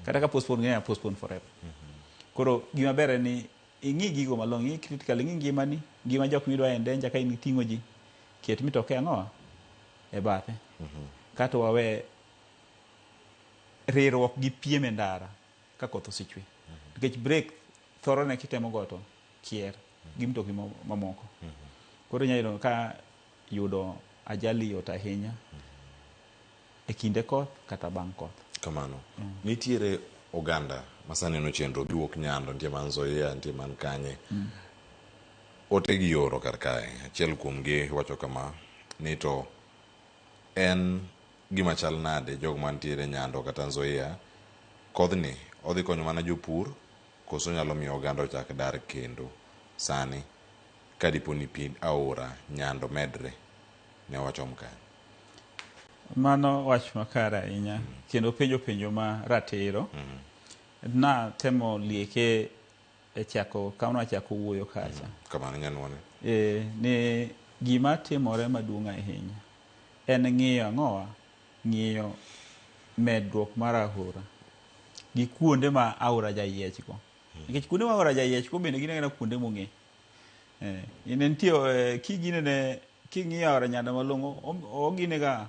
Kata ka postpone forever. Koro gima ber en ni ing'i gigo malong'o, ing'i critical, ing'i ngimani, ngima jok midwa en danger ka in ting'o ji. Ket mitoka ang'owa e bathe. Kato wawe riwruok gi piem e ndara ka koth osechwe. Nikech break thorone kitemo goto kier gi mtokni mamoko. Koro inyalo ka yudo ajali yot ahinya e kinde koth kata bang' koth. Kamano. Nitiere oganda masani no chenro biwuok Nyando, nitie man Nzoia, nitie man kanye. Ote gi yoro kar kae. Achiel kuomgi wacho kama ni to en gima chal nade jogo mantiere Nyando kata Nzoia, kodhni odhi konyo mana jopur koso nyalo miyo oganda ochak dar kendo sani ka dipo ni pi aora Nyando medre, ne wacho mkani. Mano wach makare ahinya kendo penjo ma ratiro. Na temo lieke kama achako wuoyo kacha. Kamano nyanwone. Ni gima timore maduong' ahinya en ng'iyo ang'owa, ng'iyo medruok mar aora gi kuonde ma aora jayiechgo. Nikech kuonde ma aora jayiechgo bende gin kuonde mong'e. Nitie king'iyo aora Nyando malong'o, oginega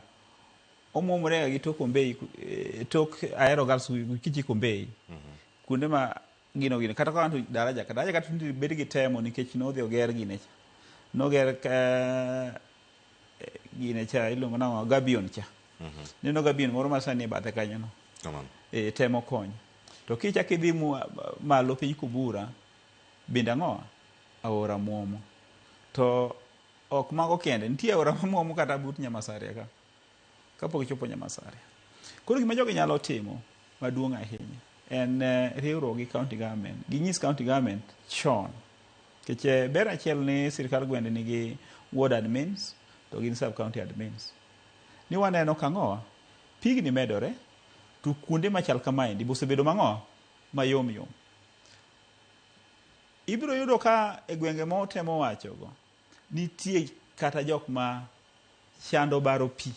omwomore gi tok Ombei, tok Ahero Girls kichiko Ombei. Kuonde ma gino kata ka anto daraja kata bed gi temo nikech nodhi oger gine cha. Noger gine cha iluongo nang'o Gabion cha. Neno Gabion moro ma sani e bathe kanyo no. Temo konyo. To kichak idhi malo piny Kubura bende ang'o aora muomo. To ok mago kende, nitie aora muomo kata but Nyamasaria ka kapok ichopo Nyamasaria. Koro gima jogi nyalo timo maduong' ahinya en riwruok gi county government. Ginyis county government chon. Keche ber achiel ni sirkal gwende nigi ward admins to gin sub county admins. Ni waneno kang'o pigni medore to kuonde machal kamaendi bosebedo mang'o mayom yom. Ibiro yudo ka e gwenge motemo wachogo nitie kata jok ma chando baro pi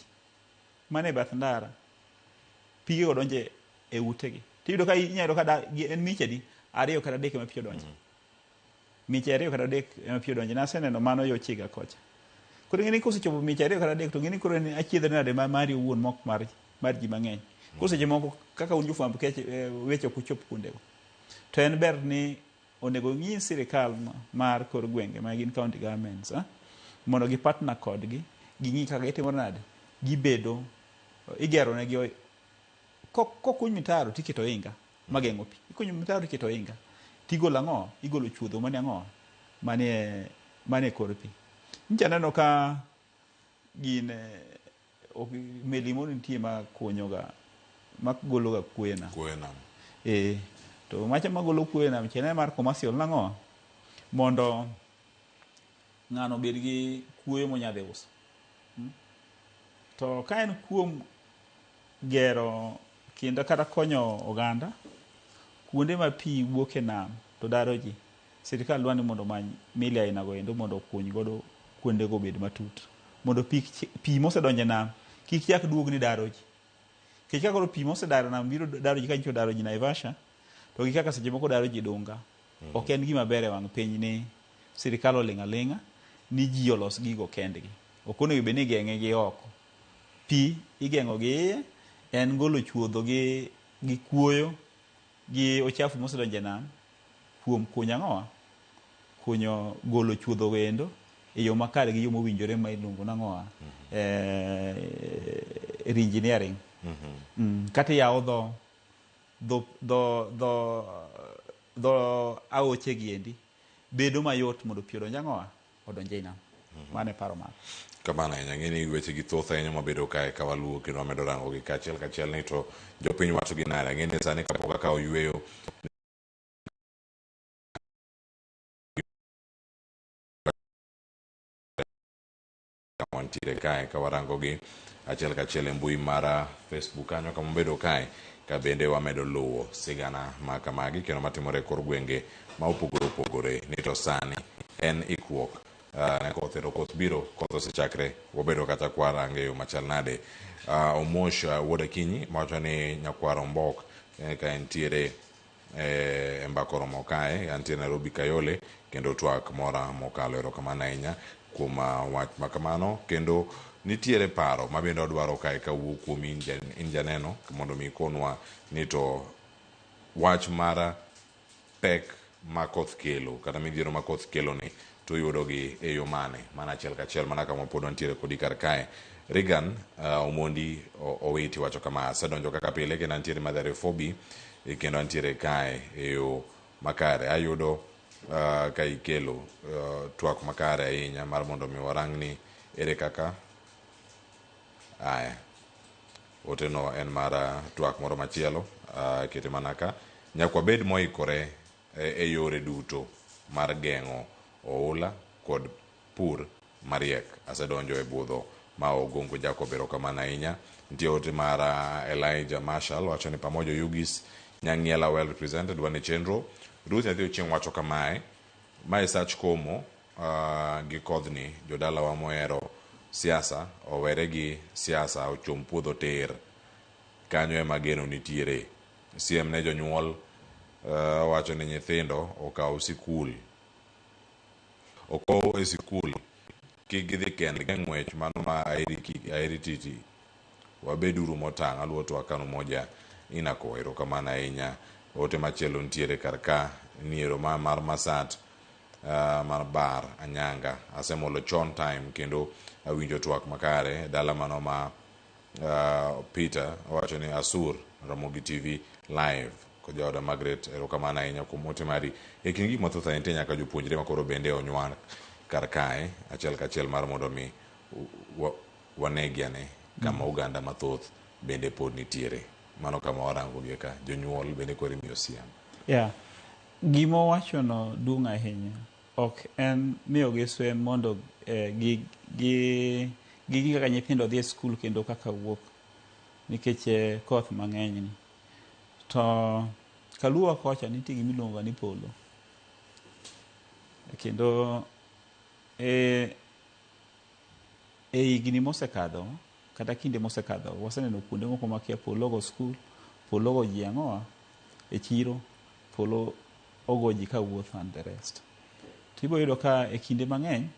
mane bath ndara pige odonje e utegi. Tiyudo ka inyalo kada en miche di ariyo kata adek ema pi odonje. Miche ariyo kata adek ema pi odonje. Naseneno mano yo chiga kocha. Koro ng'eni kosechopo miche ariyo kata adek to ng'eni koro ni achiedho nade mari owuon mok mar ji mang'eny. Koseche moko kaka un jofwamb weche ok uchop kuondego. To en ber ni onego ng'is sirkal mar kor gwenge ma gin county governments mondo gi partner kodgi ging'i kaka itimo nade gibedo igero negi kokuny mitaro tiketo inga mageng'o pi. Ikunyo mitaro tiketo inga tigolo ang'o igolo chuodho mane ang'o mane kor pi. Ncha neno ka gin meli moro nitie ma kunyoga magologa kuoye nam. To macha magolo kuoye nam chene mar commercial nang'o mondo ng'ano bed gi kuoyo monyadhi uso. To ka en kuom gero kendo kata konyo oganda kuonde ma pi wuoke nam to daro ji, sirkal dwani mondo many meli aina go endo mondo okuny godo kuonde go bed matut mondo pi mosedonje nam kik chak duog ni daro ji. Kik kaka pi mosedaro nam biro daro ji ka nicho daro ji Naivasha to gi kaka seche moko daro ji Dunga. Ok en gima ber e wang' piny ni sirkal oling' aling'a ni ji olos gigo kendgi. Ok onego bed ni igeng'e gi oko. Pi igeng'o gi iye en golo chuodho gi kuoyo gi ochafu mosedonje nam kuom kunyo ang'o kunyo golo chuodho endo e yo makare gi yo mowinjore ma iluongo nang'o engineering. Kata yawo dho aoche gi endi bedo mayot mondo pi odonj ang'o odonje nam. Mane paro mar kamano ahinya. Ng'eni weche gi thoth ahinya mabedo kae ka waluwo kendo wamedo rango gi kachiel ni to jopiny wacho gi nade. Ng'eni sani kapok akawo yweyo wantiere kae ka warango gi achiel kachiel e mbui mara Facebook kanyo kama bedo kae ka bende wamedo luwo sigana ma kamagi kendo matimore kor gwenge ma opogore ni to sani en ikruok ne koth biro koth osechakre wabedo kata kwarange yo machal nade. Omosh wuod Akinyi mawacho ni nyakwaro Mbok ka entiere e Mbakoromo kae antiere Nairobi Kayole kendo twak mora mokalo erokamano ahinya kuom wach makamano kendo nitiere paro mabende odwaro kae kawuok kuom in janeno mondo mi konwa ni to wach mara pek ma koth kelo kata midhiero ma koth kelo ni to yudo gi e yo mane mana achiel kachiel mana kama pod wantiere kodi kar kae. Regan Omondi Owiti wacho kama sedonjo kaka pile kendo antiere Mathare Fobi kendo antiere kae e yo makare ayudo ka ikelo twak makare ahinya mar mondo mi warang ni ere kaka oteno en mar twak moro machielo kete manaka nyakwa bed moikore e yore duto mar geng'o oula kod pur mariek. Asedonjo e budho ma Ogongo Jacob erokamano ahinya. Nitie ote mar Elijah Marshall wacho ni pamoja Yugis Nyang'iela well represented wane chenro. Ruth Nyathi Ochieng' wacho kamae mae sach komo gi kodhni jodala wa mohero siasa owere gi siasa ochom puodho ter kanyo ema geno nitiere. Siem ne jonyuol wacho ni nyithindo okaw sikul okow e sikul kik gidhi kendgi ng'wech mano ma airi titi wabeduru motang' aluo to akano moja inako erokamano ahinya. Ote machielo nitiere kar ka niero mar Masat mar bar Anyanga asemolo chon time kendo awinjo twak makare dala mano ma Peter wacho ni Asur Ramogi TV live ko jaoda Margaret erokamano ahinya kuom ote mari e kind gik mathoth ahinya nyaka jopuonjre makoro bende onywan kar kae achiel kachiel mar mondo mi wanegiane kama oganda mathoth bende pod nitiere. Mano kama warango gie ka jonyuol bende koro imiyo siem. Gima wachono duong' ahinya ok en miyogi siem mondo gi kaka nyithindo dhi e skul kendo kaka wuok nikech koth mang'eny ni. To Kaluowa kocha nitie gima iluongo ni polo. Kendo e higni mosekadho kata kinde mosekadho waseneno kuonde moko makia polo go skul, polo go ji ang'owa e chiro, polo ogo ji ka wuotho and the rest. Tibo yudo ka e kinde mang'eny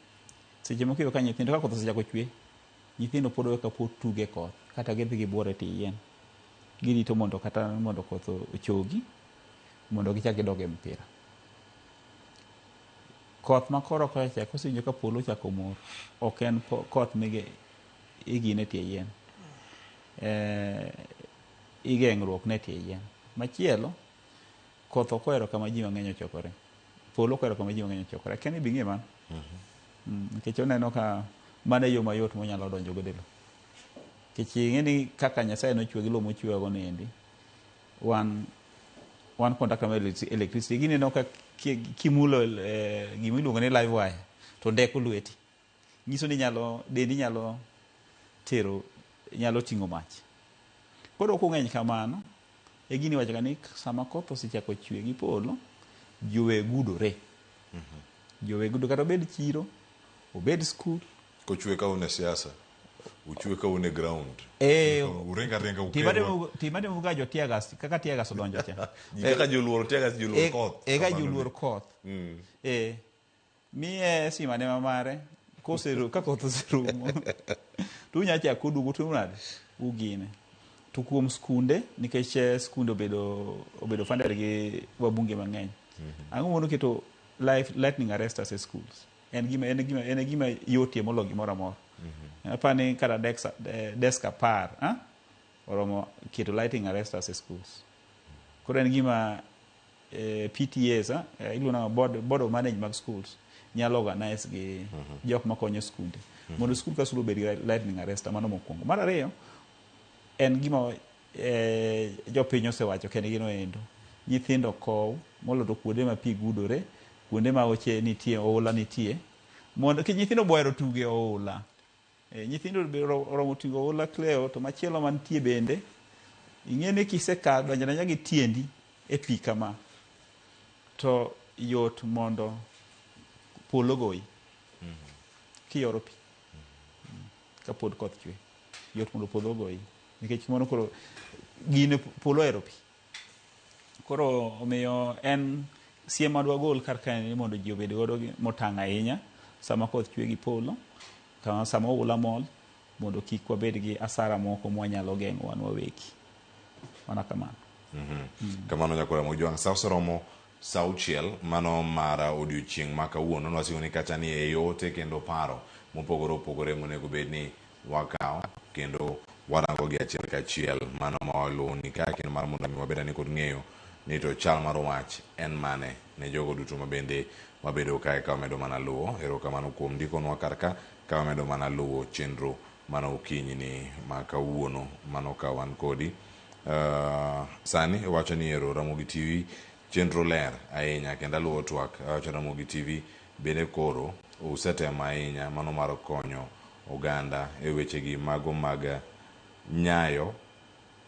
seche moko yudo ka nyithindo ka koth osechako chwe, nyithindo pod ka pod tuge koth kata gidhi gibuore tie yien. Girito mondo koth ochogi mondo gichak gidog e mpira. Koth makoro kocha kosewinjo ka polo chako mor ok en koth igine tie yien. Igeng'ruok ne tie yien. Machielo koth ok ohero kama ji mang'eny ochokore. Polo ok ohero kama ji mang'eny ochokore. Ken ibi ng'e mano? Nikech oneno ka mano e yo mayot monyalo donjo godo e lo. Nikech ing'e ni kaka Nyasaye nochwe gi lo mochweyago niendi, wan conductor mar electricity gineno ka kimulo gima iluongo ni live wire to ndeko lweti. Nyiso ni dendi nyalo ting'o mach. Koro kung'eny kamano e gini wacho ni sama koth osechako chwe gi polo, jowe gudore. Jowe gudore kata obed chiro, obed skul. Kochwe ka une siasa, uchwe ka une ground. Urenga Timade muga jo tiagas kaka tiagas odonjo cha. Kaka joluor tiagas joluor koth. Kaka joluor koth. Miye simane mamare ka koth oserumo. Tunya cha kudugu tunade ugine. To kuom skunde nikech skunde obedo funded gi wabunge mang'eny. Ang'o mondo keto lightning arresters e schools. En gima yotie molo gimoro amora. Apani kata desk apar, oromo keto lightning arresters e schools. Koro en gima PTAs, iluongo board of management mag schools, nyalo organize gi jok makonyo skunde. Mondo skul ka skul obed gi lightning arrester, mano mokwongo. Mar ariyo, en gima jopiny osewacho kendo gino endo. Nyithindo kow molo to kuonde ma pi gudore, kuonde ma oche nitie, oula nitie. Mondo nyithindo bohero tuge oula. Nyithindo oromo tugo oula kleo to machielo mantie bende. Ing'e ni kiseka donjo gi tiendi e pi kama. To yot mondo polo goyi. Kiyoro pi. Ka pod koth chwe. Yot mondo polo goyi. Nikech mono koro gine polo ero pi. Koro omiyo en siem madwa gol kar kae ni mondo ji obed godo motang' ahinya sama koth chwe gi polo, kama sama oula mol, mondo kik wabed gi asara moko mwanyalo geng'o wan waweki. Mana kamano. Kamano nyakora Mojwang', sa oseromo sa auchiel mano mar odiochieng' ma kawuono nwasigo ni kacha ni e yote kendo paro mopogore opogore monego bed ni wakawo kendo warango gi achiel kachiel mano ma waluwo ni ka kendo mar mondo mi wabed ni kod ng'eyo ni to chal mar wach en mane ne jogo duto ma bende wabedo kae ka wamedo mana luwo. Erokamano kuom ndikonwa kar ka wamedo mana luwo chenro mano okinyi ni ma kawuono mano ka wan kodi. Sani wacho ni ero Ramogi TV chenro ler ahinya kendo aluwo twak. Wacho Ramogi TV bende koro usetemo ahinya mano mar konyo oganda e wechegi mago mag nyayo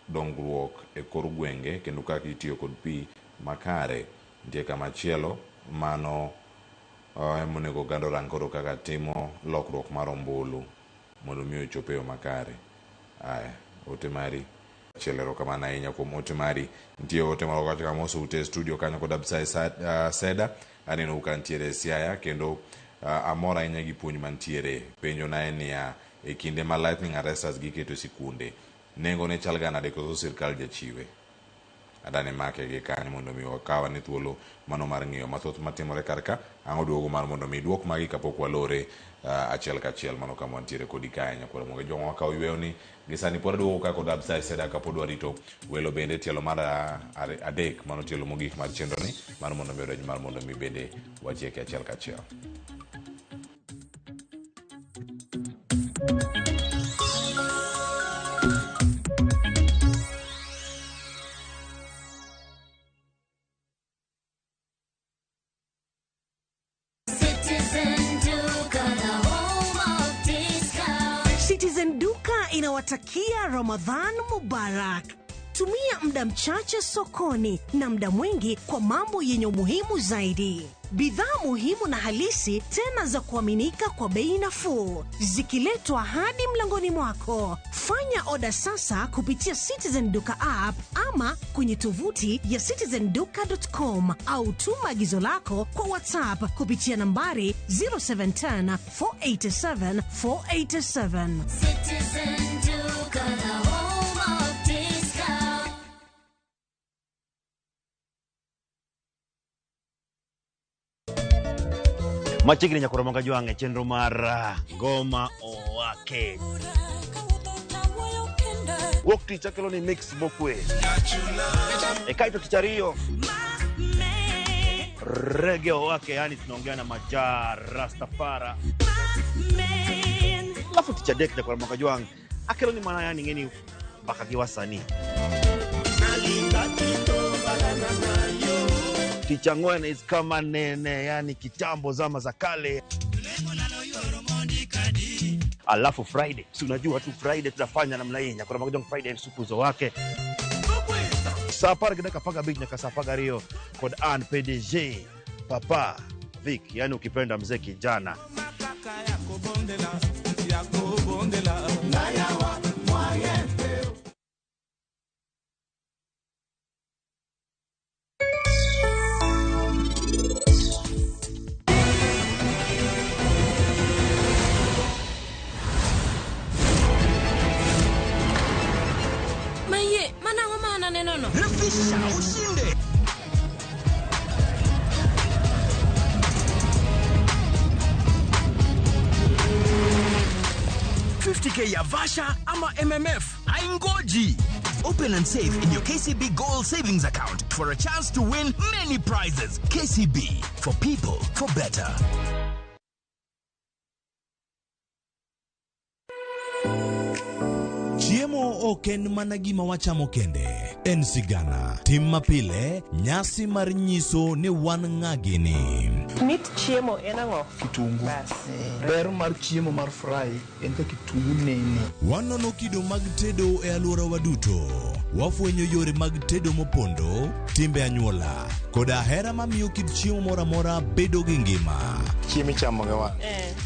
dongruok e kor gwenge kendo kaka itiyo kod pi makare. Nitie kamachielo mano emonego oganda orang koro kaka timo lokruok mar ombulu mondo mi ochop e yo makare. Ote mari chielero kamano ahinya kuom ote mari. Nitie ote moro kacha kama oseute studio kanyo kod Absai Seda. Aneno ka ntiere Siaya kendo amora ahinya gi puonj mantiere. Penjo na en niya, e kinde ma lightning arresters giketo sikunde, nengo ne chal ga nade koso sirkal jachiwe? adane make gi kanyo mondo mi wakawa ni thuolo mano mar ng'iyo mathoth matimore karka ang'o duogo mar mondo mi duok magi kapok walore achiel kachiel mano kama wantiere kodi kae Nyakura Muge Jwang wakaw yweyo ni gisani pod duogo ka kod absai seda kapod warito welo bende tielo mar adek mano tielo mogik mar chenro ni mar mondo mi odonj mar mondo mi bende wachieke achiel kachiel. Citizen Duka inawatakia Ramadhan Mubarak. Tumia muda mchache sokoni na muda mwingi kwa mambo yenye umuhimu zaidi. Bidhaa muhimu na halisi tena za kuaminika kwa bei nafuu, zikiletwa hadi mlangoni mwako. Fanya oda sasa kupitia Citizen Duka app ama kwenye tovuti ya citizenduka.com au tuma agizo lako kwa WhatsApp kupitia nambari 0710 487 487. Citizen Duka, the home of discount. Machigni Nyakura Muge Jwang chenro mar ngoma owake. Wok tich akelo ni mix bokwe. Kaito tichario. Reggae owake, yani tunaongea na Majar Rastafara. Alafu tichadek Nyakura Muge Jwang akelo ni maana yani ngeni mpaka kiwasani. Tichangwene is kama nene, yani kitambo zama za kale. Alafu Friday, si unajua tu Friday tutafanya namna hii Nyakura Muge Jwang Friday supu zo wake. Sapara kidaka paga big nyaka sapaga rio kod an PDG Papa Vic, yani ukipenda mzee kijana. Maye, manango mana nenono. Refisha ushinde. $50K ya Vasha ama MMF haingoji. Open and save in your KCB Gold Savings Account for a chance to win many prizes. KCB, for people, for better. Chiemo oken mana gima wachamo kende. En sigana, tim mapile, nyasi mar nyiso ni wan ng'agini. Mit chiemo en ang'o? Kitungu. Ber mar chiemo mar fry en ka kitungu nene. Wanono kido mag tedo e alwora waduto. Wafwenyo yore mag tedo mopondo, timbe anyuola, koda hera mamiyo kit chiemo mora mora bedo gi ngima. Chiemo ichamo ga wang'.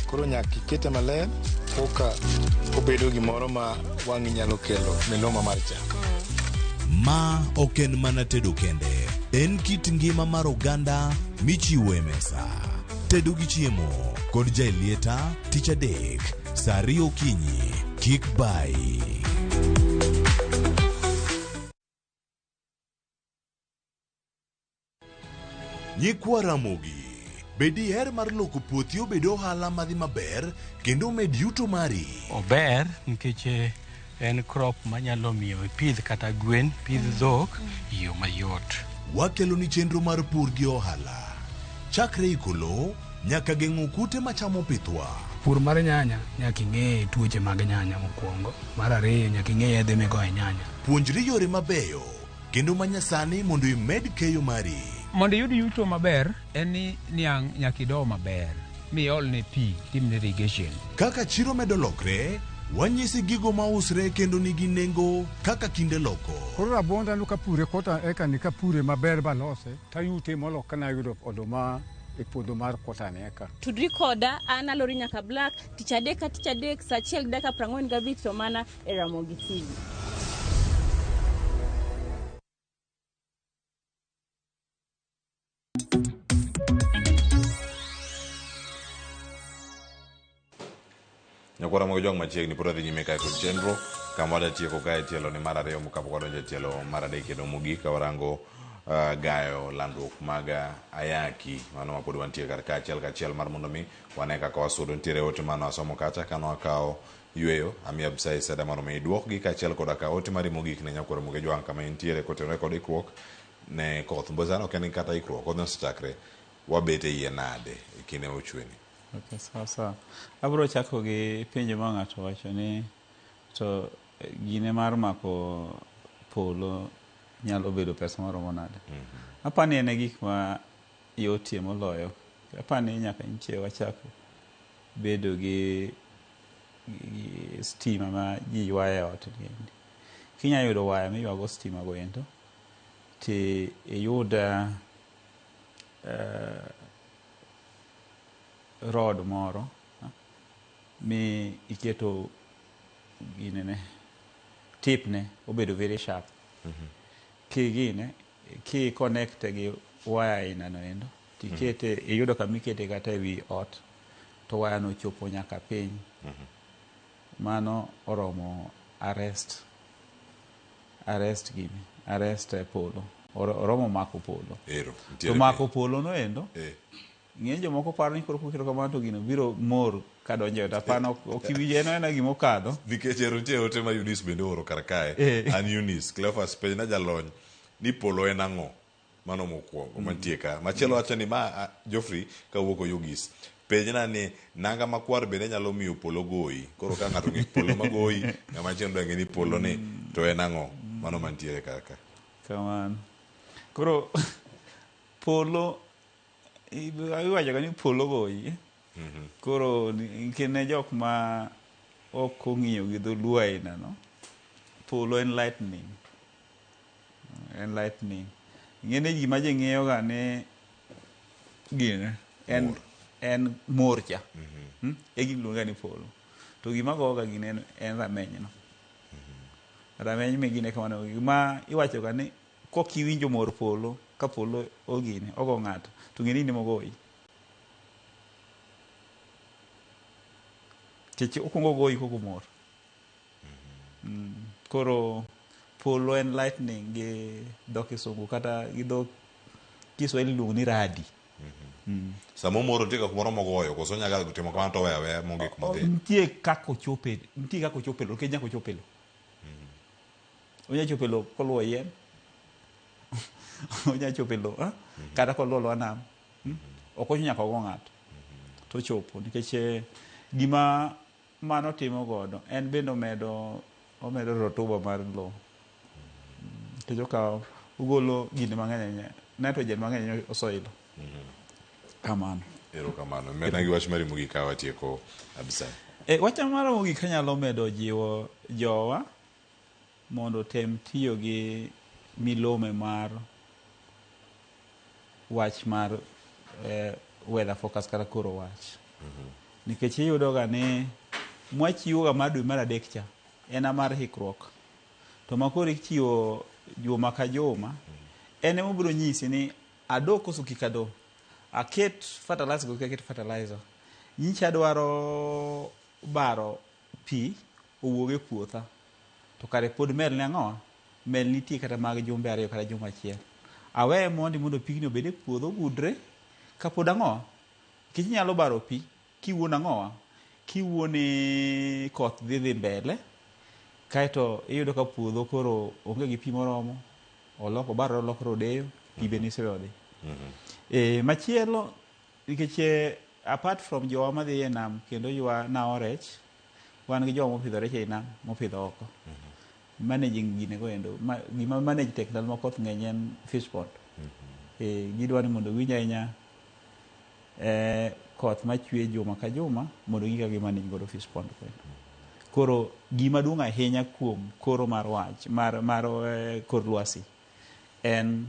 Koro nyaka ikete maler koka obedo gimoro ma wang'i nyalo kelo miloma mar chak. Ma oken mana tedo kende. En kit ngima mar oganda michiwo e mesa. Tedo gi chiemo kod jailieta tich adek saa 2 okinyi. Kik bai. Nyikwa Ramogi, bedi her mar loko puothi obedo ohala madhi maber kendo med yuto mari. Ober nikech en crop manyalo miyo pidh kata gwen, pidh dhok yo mayot. Wakelo ni chenro mar pur gi ohala. Chakre ikolo nyaka geng'o kute machamo pithwa. Pur mar nyanya nyaka ing'e tuoche mag nyanya mokwongo. Mar ariyo nyaka ing'e yedhe migoyo nyanya. Puonjri yore mabeyo kendo manyasani mondo imed keyo mari. Mondo yud yuto maber en ni niang' nyaka ido maber. Miol ne pi, timne irrigation. Kaka chiro medo lokre, wanyisi gigo mausre kendo nigi nengo kaka kinde loko. Koro rabonda nuka pure kota eka nika pure maber balose, tayute molo kana yudo odoma e puodho mar kota neka. Tudri koda ana lori nyaka black, tichadek sa achiel dakika 45 to mana e Ramogi TV. Nyakora Mogo Jwang machiegni puro dhi nyime kae kod chenro kama wadatieko kae tielo ni mar ariyo kapo wadonjo tielo mar adek kendo mogik ka warango gayo landruok mag ayaki mano ma pod wantie kar kachiel mar mondo mi wane kaka wasudo ntiere ote mano asomo kacha kano akawo yweyo ami absai sada mano mi duok gi kachiel kod aka ote mari mogik ne Nyakora Mogo Jwang kama intiere kotenore kod ikruok ne koth mbozano ken kata ikruok kod nosechakre wabete yie nade e kinde mochweni. Okay, sawa. Abro chako gi penjo ma ng'ato wacho ni to gine mar mako polo nyalo bedo pesa maromo nade. Apani ene gik ma yotie moloyo. Apani nyaka nche wachako bedo gi stima ma ji ywaye ot niendi. Kinya yudo waya mi ywago stima go endo ti yuda rod moro mi iketo ginene tipne obedo very sharp. Ki connect gi waya ina no endo tikete iyudo kama ikete kata ewi ot to waya no chopo nyaka piny. Mano oromo arrest polo oromo mako polo. To mako polo no endo ng'eny jomoko paro ni koro kukiro kamano to gino biro mor kadonjo e tapano okiwinje ena gima okadho nikech nitie ote ma Eunice bende oro kar kae an Eunice Cleophas penj na jalony ni polo en ang'o mano mokwongo mantie ka machielo wacho ni ma Geoffrey kawuok Oyugis penjna ni nanga makwar bende nyalo miyo polo goyi koro ka ng'ato ng'e polo magoyi ng'ama chielo dwang'e ni polo ni to en ang'o mano mantiere kaka kamano koro polo iwacho ni polo goyi koro kene jok ma ok ong'iyo gi dholuo aina no polo en lightning ng'ene gima ji ng'iyo ga ni gine en morcha e giluonga ni polo to gima goga gine en rameny no rameny mi gine kamano gima iwacho ga ni kokiwinjo mor polo ka polo ogine ogo ng'ato to ng'eni ni mogoyi kech okungo goyi koko mor. Koro polo en lightning gi dhok kisungu kata gi dhok Kiswahili luongo ni radi. Samo moro tika kumoro mogoyo koso nyaga gutimo kamano to wewe mogik modhi nitie kako chope ke nyako chopelo onya chopelo koluwo yien onya chopelo kata koluwo nam ok onya kogo ng'ato to chopo nikech gima mano timo godo en bende omedo rotuba mar lowo to joka ugolo gine mang'eny nitrogen mang'eny osoilo kamano erokamano mena gi wach mari mogik ka watieko Abisai. Wacha mara mogik kanyalo medo jiwo jowa mondo tem tiyo gi milome mar wach mar weather forecast kata koro wach nikech iyudo ga ni mwachiwo ga mar dwe mar adek cha en mar hikruok to makoro ichiwo juma ka juma en ema biro nyisi ni ado koso kik ado aket fertilizer go aket fertilizer nyicha dwaro baro pi owuog e puotha to kare pod mel ne ang'o mel nitie kata mag jumbe ariyo kata juma achiel awe mondo pigni obed e puodho gudre kapod ang'o kich nyalo baro pi kiwuon ang'o kiwuone koth dhi mbele kaeto iyudo ka puodho koro onge gi pi moromo olokore odeyo pi bende iseyodi. Machielo nikech apart from jowa madhi e nam kendo ywa nao rech wan gi jowa mopidho rech e nam mopidho oko managing gine go endo gima manage tek ndalo ma koth ng'eny en fish pond gidwa ni mondo winj ahinya koth machwe juma ka juma mondo gika gi manage godo fish pond koro gima duong' ahinya kuom koro mar wach mar kor lwasi en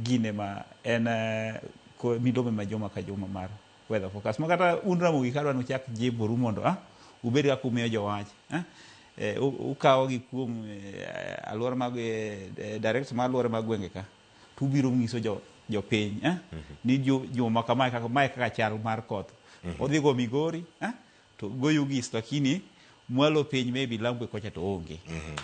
gine ma en milome ma juma ka juma mar weather forecast ma kata un Ramogi kadwa no chak jiboru mondo ubed kaka umiyo jowach ukawo gi kuom alwora mag direct mar alwora mag gwenge ka tubiro nyiso jopiny ni juma kamae kaka chal mar koth odhi go Migori to goyo gis lakini mwalo piny maybe lambwe kocha to onge.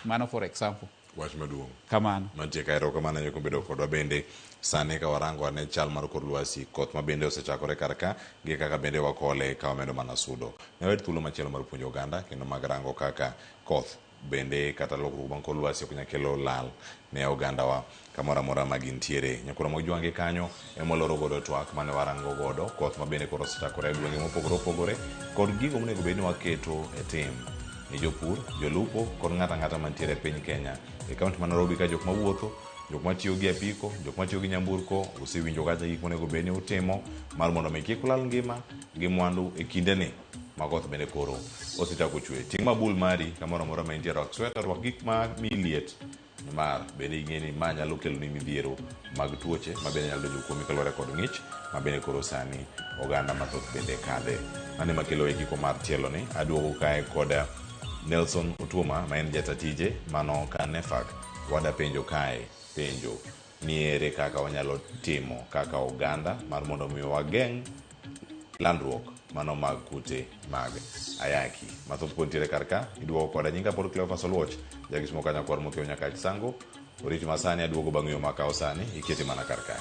Mano for example. Wach maduong'. Kamano. Mantie ka erokamano nyako bedo kodwa bende sani ka warango ane chal mar kor lwasi koth ma bende osechakore karka gi kaka bende wakole ka wamedo mana sudo. Ne wed thuolo machielo mar puonjo oganda kendo mag rango kaka koth bende kata lokruok bang' kor lwasi ok nyal kelo lal ne oganda wa kamoro amora ma gintiere. Nyakura Mojwangi kanyo ema loro godo twak mane warango godo koth ma bende koro osechakore e gwenge mopogore opogore kod gigo monego bed ni waketo e tim ni jopur, jolupo kod ng'ata mantiere e piny Kenya. E kaunti ma Nairobi ka jok mawuotho, jok matiyo gi apiko, jok matiyo gi nyamburko osewinjo kata gik monego bed ni utimo mar mondo mi kik ulal ngima gi mwandu e kindeni ma koth bende koro osechako chwe. Ting' mabul mari kamoro amora ma intiere, rwak sweta, rwak gik ma miyi liet nimar bende ing'e ni ma nyalo kelo ni midhiero mag tuoche ma bende nyalo donjo kuomi kaluwore kod ng'ich ma bende koro sani oganda mathoth bende kadhe. Mane makelo e giko mar tielo ni aduogo kae kod Nelson Otuoma ma en jatatije mano ka Nefak. Wada penjo kae penjo ni ere kaka wanyalo timo kaka oganda mar mondo mi wageng' landruok mano mag kute mag ayaki. Mathoth pod ntiere karka iduogo koda nyinga pod Cleophas Oluoch jagismo kanya kwar mokeo nyaka sango oriti masani aduogo bang' yo makao sani iketi mana karka.